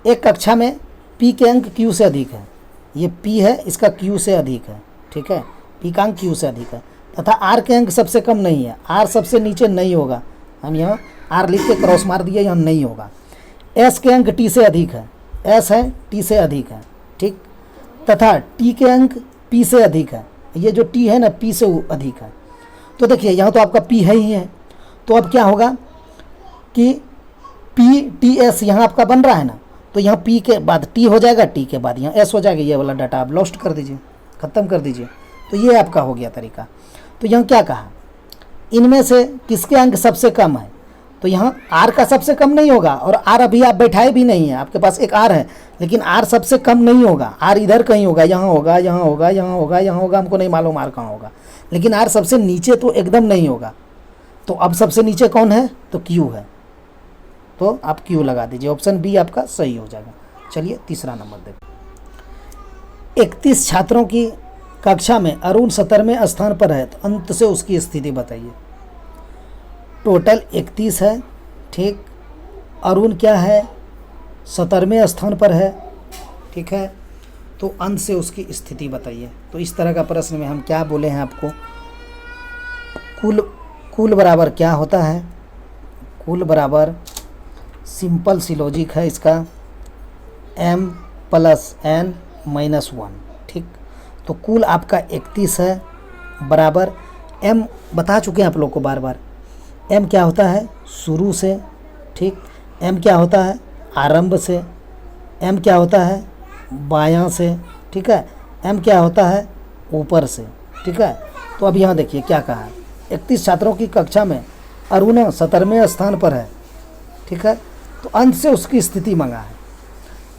एक कक्षा में P के अंक Q से अधिक है, ये P है, इसका Q से अधिक है, ठीक है, P का अंक Q से अधिक है, तथा R के अंक सबसे कम नहीं है, R सबसे नीचे नहीं होगा, हम यहाँ R लिख के क्रॉस मार दिए, यहाँ नहीं होगा। S के अंक T से अधिक है, S है T से अधिक है, ठीक, तथा T के अंक P से अधिक है, ये जो T है ना P से अधिक है। तो देखिए यहाँ तो आपका P है ही है, तो अब क्या होगा कि PTS यहाँ आपका बन रहा है ना, तो यहाँ P के बाद T हो जाएगा, T के बाद यहाँ S हो जाएगा, ये वाला डाटा आप लॉस्ट कर दीजिए, ख़त्म कर दीजिए। तो ये आपका हो गया तरीका। तो यहाँ क्या कहा, इनमें से किसके अंक सबसे कम है, तो यहाँ R का सबसे कम नहीं होगा, और R अभी आप बैठाए भी नहीं है, आपके पास एक R है, लेकिन R सबसे कम नहीं होगा, R इधर कहीं होगा, यहाँ होगा, यहाँ होगा, यहाँ होगा, यहाँ होगा, हमको नहीं मालूम R कहाँ होगा, लेकिन R सबसे नीचे तो एकदम नहीं होगा। तो अब सबसे नीचे कौन है, तो Q है, तो आप Q लगा दीजिए, ऑप्शन बी आपका सही हो जाएगा। चलिए तीसरा नंबर देखो। 31 छात्रों की कक्षा में अरुण 17वें स्थान पर है, तो अंत से उसकी स्थिति बताइए। टोटल 31 है, ठीक, अरुण क्या है 17वें स्थान पर है, ठीक है, तो अंत से उसकी स्थिति बताइए। तो इस तरह का प्रश्न में हम क्या बोले हैं आपको, कुल बराबर क्या होता है, कुल बराबर सिंपल सी लॉजिक है इसका, m + n - 1, ठीक। तो कुल आपका 31 है, बराबर m बता चुके हैं आप लोग को बार बार, m क्या होता है शुरू से, ठीक, m क्या होता है आरंभ से, m क्या होता है बायां से, ठीक है, m क्या होता है ऊपर से, ठीक है। तो अब यहाँ देखिए क्या कहा है, 31 छात्रों की कक्षा में अरुणा 17वें स्थान पर है, ठीक है। तो अंत से उसकी स्थिति मांगा है,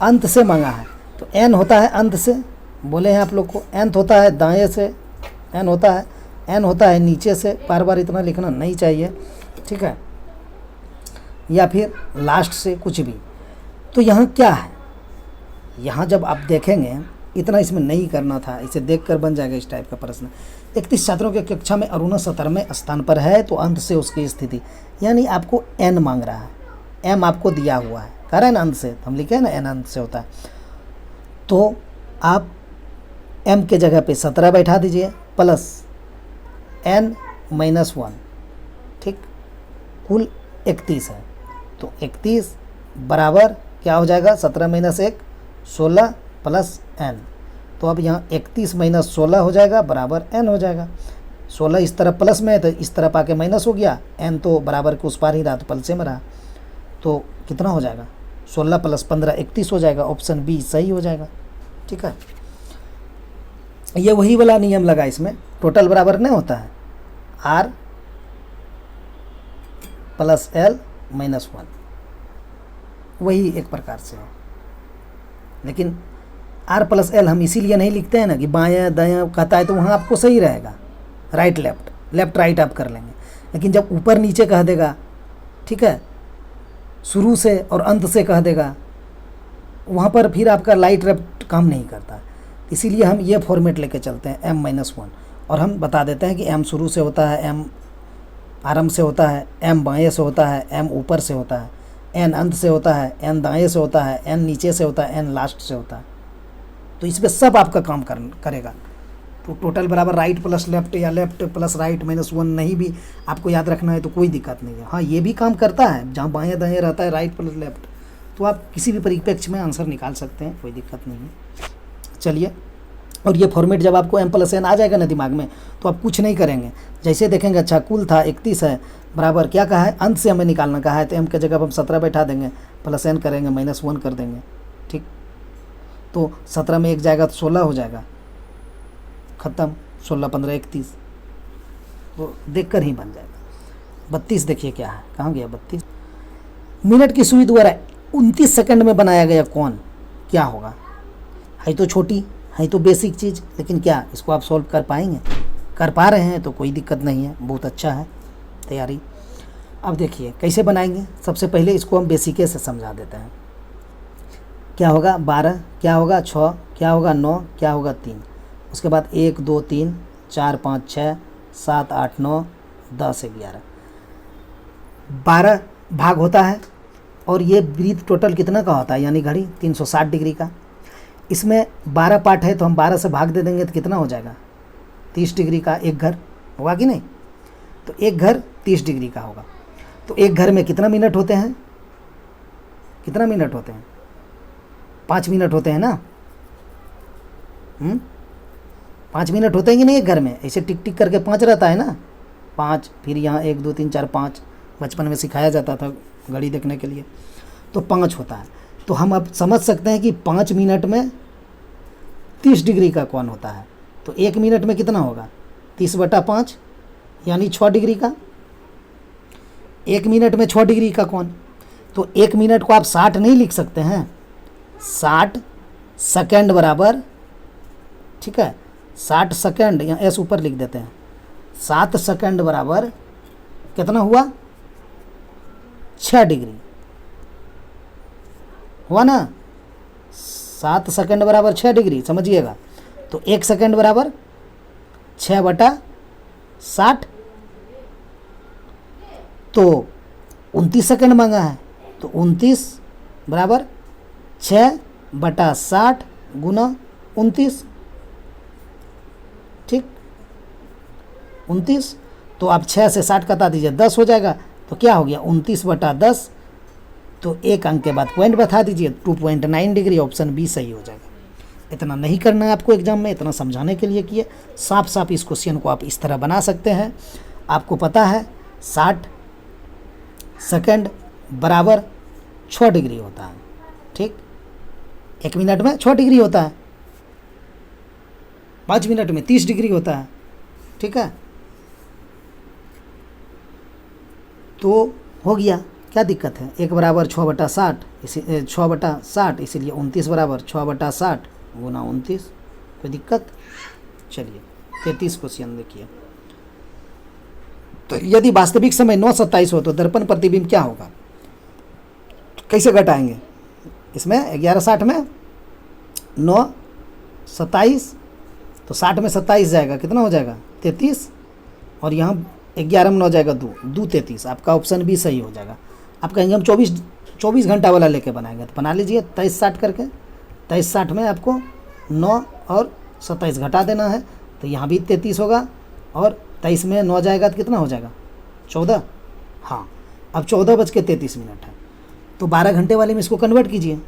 अंत से मांगा है। तो n होता है अंत से, बोले हैं आप लोग को, nth होता है दाएं से, n होता है नीचे से, बार बार इतना लिखना नहीं चाहिए, ठीक है, या फिर लास्ट से, कुछ भी। तो यहाँ क्या है, यहाँ जब आप देखेंगे, इतना इसमें नहीं करना था, इसे देखकर बन जाएगा इस टाइप का प्रश्न। 31 छात्रों की कक्षा में अरुणा 17वें स्थान पर है, तो अंत से उसकी स्थिति, यानी आपको n मांग रहा है, m आपको दिया हुआ है, कह रहे हैं ना अंत से, हम लिखे हैं ना n अंत से होता है। तो आप m के जगह पे 17 बैठा दीजिए प्लस n माइनस 1, ठीक, कुल 31 है। तो 31 बराबर क्या हो जाएगा, 17 माइनस 1 16 प्लस n। तो अब यहाँ 31 माइनस 16 हो जाएगा बराबर n हो जाएगा। 16 इस तरफ प्लस में है तो इस तरफ आके माइनस हो गया, n तो बराबर के उस पार ही रहा तो पलसे में रहा, तो कितना हो जाएगा, 16 प्लस 15 31 हो जाएगा। ऑप्शन बी सही हो जाएगा, ठीक है। ये वही वाला नियम लगा, इसमें टोटल बराबर नहीं होता है, r प्लस l माइनस 1, वही एक प्रकार से है। लेकिन r प्लस एल हम इसीलिए नहीं लिखते हैं ना कि बायां दायां कहता है तो वहाँ आपको सही रहेगा, राइट लेफ्ट, लेफ्ट राइट आप कर लेंगे। लेकिन जब ऊपर नीचे कह देगा, ठीक है, शुरू से और अंत से कह देगा, वहाँ पर फिर आपका राइट लेफ्ट काम नहीं करता। इसीलिए हम ये फॉर्मेट लेके चलते हैं m माइनस 1, और हम बता देते हैं कि m शुरू से होता है, m आरंभ से होता है, m बाएं से होता है, m ऊपर से होता है, n अंत से होता है, n दाएं से होता है, n नीचे से होता है, n लास्ट से होता है। तो इसमें सब आपका काम करेगा। तो टोटल बराबर राइट प्लस लेफ्ट या लेफ्ट प्लस राइट माइनस 1 नहीं भी आपको याद रखना है तो कोई दिक्कत नहीं है। हाँ, ये भी काम करता है, जहाँ बाएं दाएं रहता है राइट प्लस लेफ्ट, तो आप किसी भी परिप्रेक्ष्य में आंसर निकाल सकते हैं, कोई दिक्कत नहीं है। चलिए, और ये फॉर्मेट जब आपको m प्लस n आ जाएगा ना दिमाग में, तो आप कुछ नहीं करेंगे, जैसे देखेंगे अच्छा कुल था 31 है, बराबर क्या कहा है, अंत से हमें निकालना कहा है, तो m के जगह हम 17 बैठा देंगे, प्लस n करेंगे, माइनस 1 कर देंगे, ठीक। तो 17 में 1 जाएगा तो 16 हो जाएगा, ख़त्म, 16 15 31, तो देख कर ही बन जाएगा। 32 देखिए क्या है, कहाँ गया 32, मिनट की सुई द्वारा 29 सेकंड में बनाया गया कौन, क्या होगा। है तो छोटी, है तो बेसिक चीज़, लेकिन क्या इसको आप सॉल्व कर पाएंगे, कर पा रहे हैं तो कोई दिक्कत नहीं है, बहुत अच्छा है तैयारी। अब देखिए कैसे बनाएंगे, सबसे पहले इसको हम बेसिके से समझा देते हैं। क्या होगा 12, क्या होगा 6, क्या होगा 9, क्या होगा 3, उसके बाद 1 2 3 4 5 6 7 8 9 10 11, 12 भाग होता है। और ये वृत्त टोटल कितना का होता है, यानी घड़ी 360 डिग्री का। इसमें 12 पार्ट है तो हम 12 से भाग दे देंगे तो कितना हो जाएगा, 30 डिग्री का एक घर होगा कि नहीं। तो एक घर 30 डिग्री का होगा। तो एक घर में कितना मिनट होते हैं, कितना मिनट होते हैं, 5 मिनट होते हैं ना। 5 मिनट होते हैं कि नहीं एक घर में, ऐसे टिक टिक करके 5 रहता है ना, 5, फिर यहाँ 1 2 3 4 5, बचपन में सिखाया जाता था घड़ी देखने के लिए, तो 5 होता है। तो हम अब समझ सकते हैं कि 5 मिनट में 30 डिग्री का कौन होता है। तो 1 मिनट में कितना होगा, 30/5 यानी 6 डिग्री का। 1 मिनट में 6 डिग्री का कौन, तो 1 मिनट को आप 60 नहीं लिख सकते हैं, 60 सेकेंड बराबर, ठीक है, 60 सेकेंड, यहाँ एस ऊपर लिख देते हैं, 7 सेकेंड बराबर कितना हुआ, 6 डिग्री हुआ ना। 7 सेकेंड बराबर 6 डिग्री, समझिएगा। तो 1 सेकेंड बराबर 6/60, तो 29 सेकेंड मांगा है, तो 29 बराबर 6/60 गुना 29, ठीक, 29। तो आप 6 से 60 कटा दीजिए, 10 हो जाएगा। तो क्या हो गया 29/10, तो एक अंक के बाद पॉइंट बता दीजिए, 2.9 डिग्री, ऑप्शन बी सही हो जाएगा। इतना नहीं करना है आपको एग्जाम में, इतना समझाने के लिए किए। साफ साफ इस क्वेश्चन को आप इस तरह बना सकते हैं। आपको पता है 60 सेकेंड बराबर 6 डिग्री होता है, ठीक। 1 मिनट में 6 डिग्री होता है, 5 मिनट में 30 डिग्री होता है, ठीक है। तो हो गया, क्या दिक्कत है, 1 = 6/60, इसी 6/60, इसीलिए 29 = 6/60 गुना 29, कोई दिक्कत। चलिए 33 क्वेश्चन देखिए। तो यदि वास्तविक समय 9:27 हो तो दर्पण प्रतिबिंब क्या होगा, कैसे घटाएंगे, इसमें 11:60 में 9:27, तो 60 में 27 जाएगा, कितना हो जाएगा 33, और यहाँ 11 में 9 जाएगा 2, 2 33, आपका ऑप्शन भी सही हो जाएगा। आप कहेंगे हम 24 घंटा वाला लेके बनाएंगे, तो बना लीजिए 23:60 करके, 23:60 में आपको 9 और 27 घटा देना है, तो यहाँ भी 33 होगा, और 23 में 9 जाएगा तो कितना हो जाएगा 14। हाँ, अब 14:33 है, तो 12 घंटे वाले में इसको कन्वर्ट कीजिए,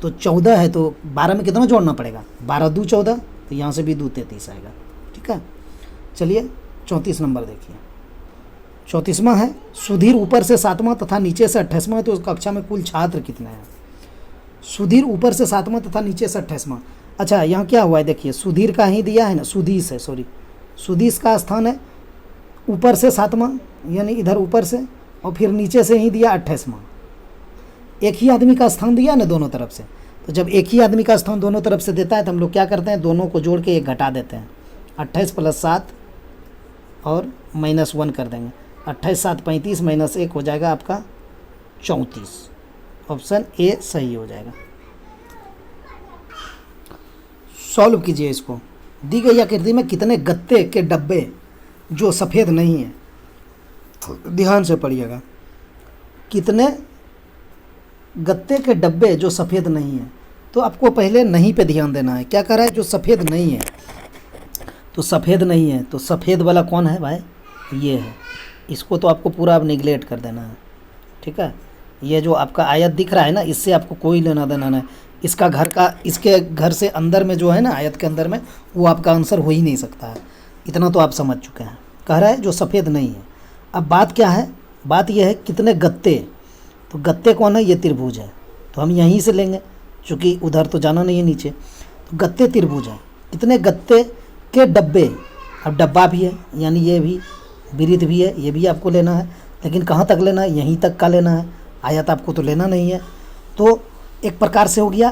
तो 14 है तो 12 में कितना जोड़ना पड़ेगा, 12 2 14, तो यहाँ से भी 2 33 आएगा। ठीक है, चलिए 34 नंबर देखिए। 34वां है, सुधीर ऊपर से 7वां तथा नीचे से 28वां, तो उस कक्षा में कुल छात्र कितने हैं। सुधीर ऊपर से 7वां तथा नीचे से 28वां। अच्छा, यहाँ क्या हुआ है देखिए, सुधीर का ही दिया है ना, सुधीश है, सॉरी, सुधीश का स्थान है ऊपर से 7वां, यानी इधर ऊपर से, और फिर नीचे से ही दिया 28वां। एक ही आदमी का स्थान दिया ना दोनों तरफ से, तो जब एक ही आदमी का स्थान दोनों तरफ से देता है तो हम लोग क्या करते हैं, दोनों को जोड़ के एक घटा देते हैं, 28 + 7 और -1 कर देंगे, 28 7 35 -1 हो जाएगा आपका 34। ऑप्शन ए सही हो जाएगा। सॉल्व कीजिए इसको। दी गई आकृति में कितने गत्ते के डब्बे जो सफ़ेद नहीं है, ध्यान से पढ़िएगा, कितने गत्ते के डब्बे जो सफ़ेद नहीं है। तो आपको पहले नहीं पे ध्यान देना है, क्या कर रहा है, जो सफ़ेद नहीं है, तो सफ़ेद नहीं है, तो सफ़ेद वाला कौन है भाई, ये है, इसको तो आपको पूरा अब निगलेक्ट कर देना है। ठीक है, ये जो आपका आयत दिख रहा है ना, इससे आपको कोई लेना देना नहीं, इसका घर का, इसके घर से अंदर में जो है ना, आयत के अंदर में, वो आपका आंसर हो ही नहीं सकता है, इतना तो आप समझ चुके हैं। कह रहा है जो सफ़ेद नहीं है। अब बात क्या है, बात यह है कितने गत्ते, तो गत्ते कौन है, ये त्रिभुज है, तो हम यहीं से लेंगे, चूँकि उधर तो जाना नहीं है नीचे, तो गत्ते त्रिभुज है, कितने गत्ते के डब्बे। अब डब्बा भी है, यानी ये भी वृत्त भी है, ये भी आपको लेना है, लेकिन कहाँ तक लेना है, यहीं तक का लेना है, आयत आपको तो लेना नहीं है। तो एक प्रकार से हो गया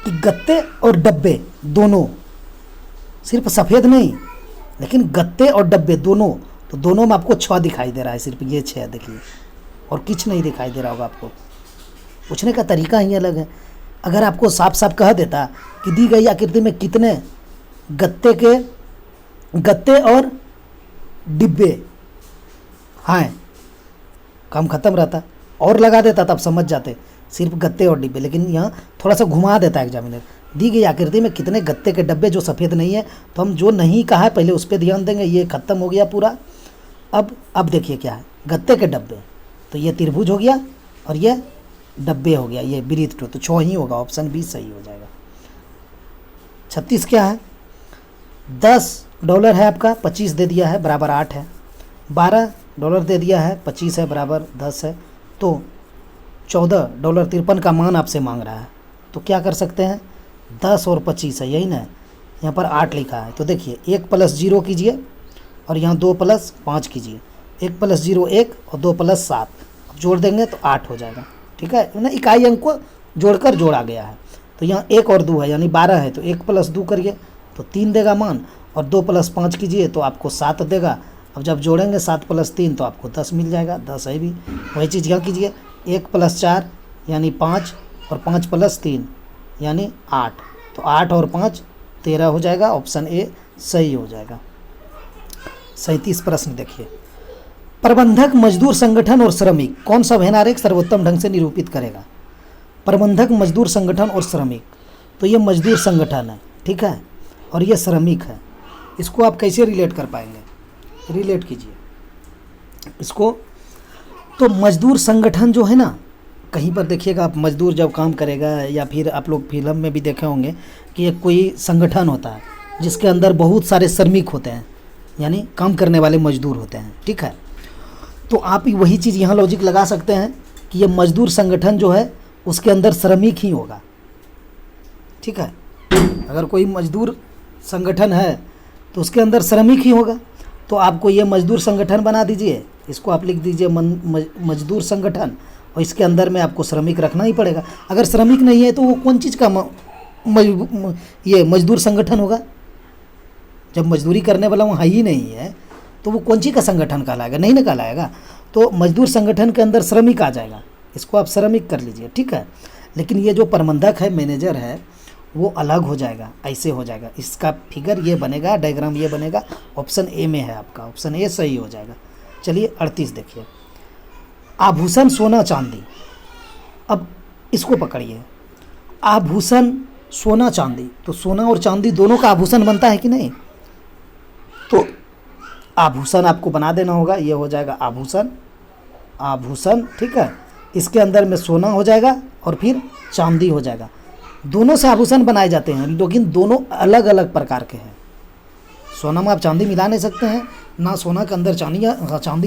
कि गत्ते और डब्बे दोनों, सिर्फ सफ़ेद नहीं लेकिन गत्ते और डब्बे दोनों, तो दोनों में आपको 6 दिखाई दे रहा है, सिर्फ ये 6 देखिए, और कुछ नहीं दिखाई दे रहा होगा आपको। पूछने का तरीका ही अलग है। अगर आपको साफ साफ कह देता कि दी गई आकृति में कितने गत्ते और डिब्बे हैं, काम खत्म रहता, और लगा देता तब समझ जाते, सिर्फ गत्ते और डिब्बे, लेकिन यहाँ थोड़ा सा घुमा देता है एग्जामिनर। दी गई आकृति में कितने गत्ते के डब्बे जो सफ़ेद नहीं है, तो हम जो नहीं कहा है पहले उस पर ध्यान देंगे, ये खत्म हो गया पूरा। अब देखिए क्या है, गत्ते के डब्बे, तो ये त्रिभुज हो गया और ये डब्बे हो गया, ये वृत्त, तो 6 ही होगा, ऑप्शन बी सही हो जाएगा। 36 क्या है, $10 है आपका, 25 दे दिया है बराबर 8 है, $12 दे दिया है, 25 है बराबर 10 है, तो $14 53 का मान आपसे मांग रहा है। तो क्या कर सकते हैं, 10 और 25 है, यही ना, यहाँ पर 8 लिखा है, तो देखिए 1 + 0 कीजिए और यहाँ 2 + 5 कीजिए, 1 + 0 1 और 2 + 7, अब जोड़ देंगे तो 8 हो जाएगा। ठीक है ना, इकाई अंक को जोड़कर जोड़ा गया है, तो यहाँ 1 और 2 है यानी 12 है, तो 1 + 2 करिए तो 3 देगा मान, और 2 + 5 कीजिए तो आपको 7 देगा। अब जब जोड़ेंगे 7 + 3 तो आपको 10 मिल जाएगा, 10 है भी। वही चीज़ यहाँ कीजिए, 1 + 4 यानी 5 और 5 + 3 यानी 8, तो 8 और 5 13 हो जाएगा, ऑप्शन ए सही हो जाएगा। 37 प्रश्न देखिए, प्रबंधक, मजदूर संगठन और श्रमिक कौन सा व्यवहार आरेख सर्वोत्तम ढंग से निरूपित करेगा। प्रबंधक, मजदूर संगठन और श्रमिक, तो ये मजदूर संगठन है, ठीक है, और ये श्रमिक है। इसको आप कैसे रिलेट कर पाएंगे, रिलेट कीजिए इसको। तो मजदूर संगठन जो है ना, कहीं पर देखिएगा आप, मजदूर जब काम करेगा, या फिर आप लोग फिल्म में भी देखे होंगे कि एक कोई संगठन होता है जिसके अंदर बहुत सारे श्रमिक होते हैं, यानी काम करने वाले मजदूर होते हैं। ठीक है, तो आप वही चीज़ यहाँ लॉजिक लगा सकते हैं कि ये मजदूर संगठन जो है उसके अंदर श्रमिक ही होगा। ठीक है, अगर कोई मजदूर संगठन है तो उसके अंदर श्रमिक ही होगा। तो आपको ये मजदूर संगठन बना दीजिए, इसको आप लिख दीजिए मजदूर संगठन, और इसके अंदर में आपको श्रमिक रखना ही पड़ेगा। अगर श्रमिक नहीं है तो वो कौन चीज़ का ये मजदूर संगठन होगा? जब मजदूरी करने वाला वहाँ ही नहीं है तो वो कौन चीज़ का संगठन कहलाएगा? नहीं ना कहलाएगा। तो मजदूर संगठन के अंदर श्रमिक आ जाएगा, इसको आप श्रमिक कर लीजिए, ठीक है। लेकिन ये जो प्रबंधक है, मैनेजर है, वो अलग हो जाएगा, ऐसे हो जाएगा। इसका फिगर ये बनेगा, डायग्राम ये बनेगा। ऑप्शन ए में है आपका, ऑप्शन ए सही हो जाएगा। चलिए 38 देखिए, आभूषण सोना चांदी। अब इसको पकड़िए, आभूषण सोना चांदी, तो सोना और चांदी दोनों का आभूषण बनता है कि नहीं? तो आभूषण आपको बना देना होगा, ये हो जाएगा आभूषण, आभूषण, ठीक है। इसके अंदर में सोना हो जाएगा और फिर चांदी हो जाएगा। दोनों से आभूषण बनाए जाते हैं, लेकिन दोनों अलग अलग प्रकार के हैं। सोना में आप चांदी मिला नहीं सकते हैं, ना सोना के अंदर चांदी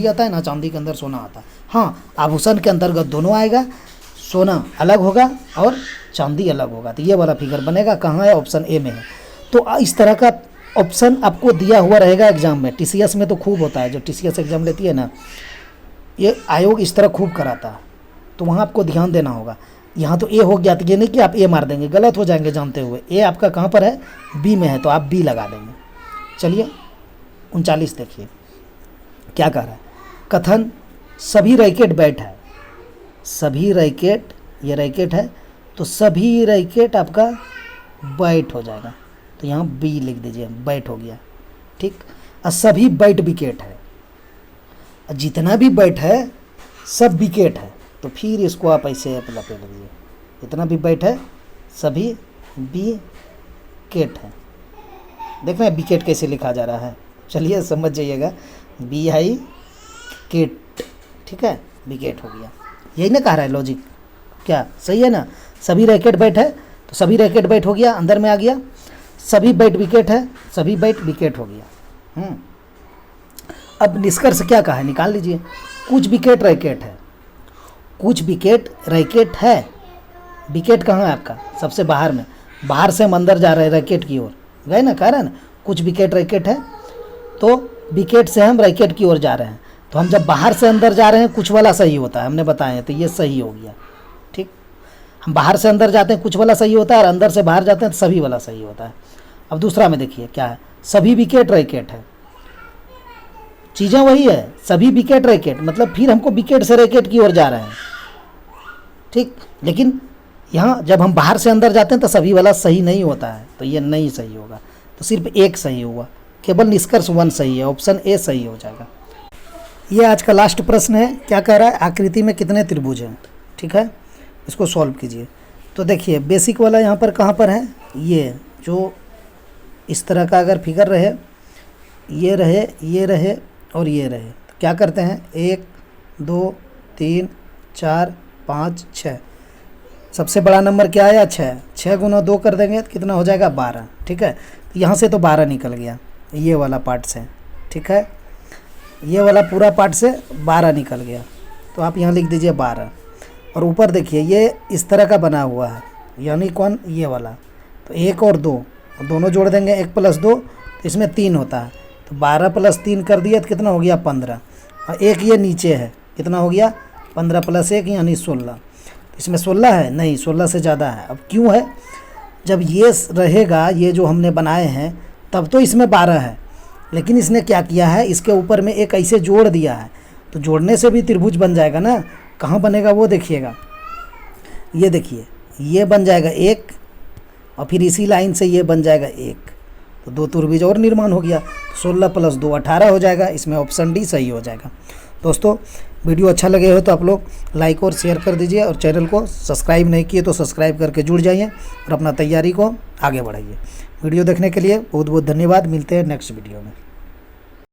आता है, ना चांदी के अंदर सोना आता है। हाँ, आभूषण के अंतर्गत दोनों आएगा, सोना अलग होगा और चांदी अलग होगा। तो ये वाला फिगर बनेगा, कहाँ है? ऑप्शन ए में है। तो इस तरह का ऑप्शन आपको दिया हुआ रहेगा एग्जाम में। टीसीएस में तो खूब होता है, जो टीसीएस एग्जाम लेती है ना, ये आयोग इस तरह खूब कराता है, तो वहाँ आपको ध्यान देना होगा। यहाँ तो ए हो गया, तो ये नहीं कि आप ए मार देंगे, गलत हो जाएंगे जानते हुए। ए आपका कहाँ पर है? बी में है, तो आप बी लगा देंगे। चलिए 39 देखिए क्या कह रहा है। कथन सभी रैकेट बैट है, सभी रैकेट, ये रैकेट है तो सभी रैकेट आपका बैट हो जाएगा, तो यहाँ बी लिख दीजिए, बैट हो गया, ठीक। और सभी बैट विकेट है, जितना भी बैट है सब विकेट है, तो फिर इसको आप ऐसे लपेट दीजिए, जितना भी बैट है सभी विकेट है। देख रहे हैं विकेट कैसे लिखा जा रहा है? चलिए समझ जाइएगा, बी आई केट, ठीक है, विकेट हो गया। यही ना कह रहा है लॉजिक, क्या सही है ना? सभी रैकेट बैट है तो सभी रैकेट बैट हो गया, अंदर में आ गया। सभी बैट विकेट है, सभी बैट विकेट हो गया। अब निष्कर्ष क्या कहा है, निकाल लीजिए। कुछ विकेट रैकेट है, कुछ विकेट रैकेट है। विकेट कहाँ है आपका? सबसे बाहर में, बाहर से हम अंदर जा रहे हैं रैकेट की ओर, गए ना, कह रहे हैं ना कुछ विकेट रैकेट है, तो विकेट से हम रैकेट की ओर जा रहे हैं। तो हम जब बाहर से अंदर जा रहे हैं, कुछ वाला सही होता है, हमने बताया, तो ये सही हो गया, ठीक। हम बाहर से अंदर जाते हैं, कुछ वाला सही होता है, और अंदर से बाहर जाते हैं तो सभी वाला सही होता है। अब दूसरा में देखिए क्या है, सभी विकेट रैकेट है, चीज़ें वही है, सभी विकेट रैकेट, मतलब फिर हमको विकेट से रैकेट की ओर जा रहे हैं, ठीक। लेकिन यहाँ जब हम बाहर से अंदर जाते हैं तो सभी वाला सही नहीं होता है, तो ये नहीं सही होगा, तो सिर्फ एक सही हुआ, केवल निष्कर्ष 1 सही है, ऑप्शन ए सही हो जाएगा। ये आज का लास्ट प्रश्न है, क्या कह रहा है? आकृति में कितने त्रिभुज हैं, ठीक है, इसको सॉल्व कीजिए। तो देखिए बेसिक वाला यहाँ पर कहाँ पर है, ये जो इस तरह का अगर फिगर रहे, ये रहे, ये रहे और ये रहे, तो क्या करते हैं, 1 2 3 4 5 6, सबसे बड़ा नंबर क्या आया? 6, 6 गुना 2 कर देंगे तो कितना हो जाएगा? 12, ठीक है। तो यहाँ से तो 12 निकल गया, ये वाला पार्ट से, ठीक है, ये वाला पूरा पार्ट से 12 निकल गया, तो आप यहाँ लिख दीजिए 12। और ऊपर देखिए ये इस तरह का बना हुआ है, यानी कौन? ये वाला, तो 1 और 2 दोनों जोड़ देंगे, 1 + 2, तो इसमें 3 होता है, तो 12 + 3 कर दिया तो कितना हो गया? 15। और एक ये नीचे है, कितना हो गया? 15 + 1 यानी 16। इसमें 16 है? नहीं, 16 से ज़्यादा है। अब क्यों है? जब ये रहेगा, ये जो हमने बनाए हैं, तब तो इसमें 12 है, लेकिन इसने क्या किया है, इसके ऊपर में एक ऐसे जोड़ दिया है, तो जोड़ने से भी त्रिभुज बन जाएगा ना। कहाँ बनेगा वो देखिएगा, ये देखिए, ये बन जाएगा 1 और फिर इसी लाइन से ये बन जाएगा 1, तो 2 त्रिभुज और निर्माण हो गया। 16 + 2 18 हो जाएगा, इसमें ऑप्शन डी सही हो जाएगा। दोस्तों वीडियो अच्छा लगे हो तो आप लोग लाइक और शेयर कर दीजिए, और चैनल को सब्सक्राइब नहीं किए तो सब्सक्राइब करके जुड़ जाइए और अपना तैयारी को आगे बढ़ाइए। वीडियो देखने के लिए बहुत बहुत धन्यवाद। मिलते हैं नेक्स्ट वीडियो में।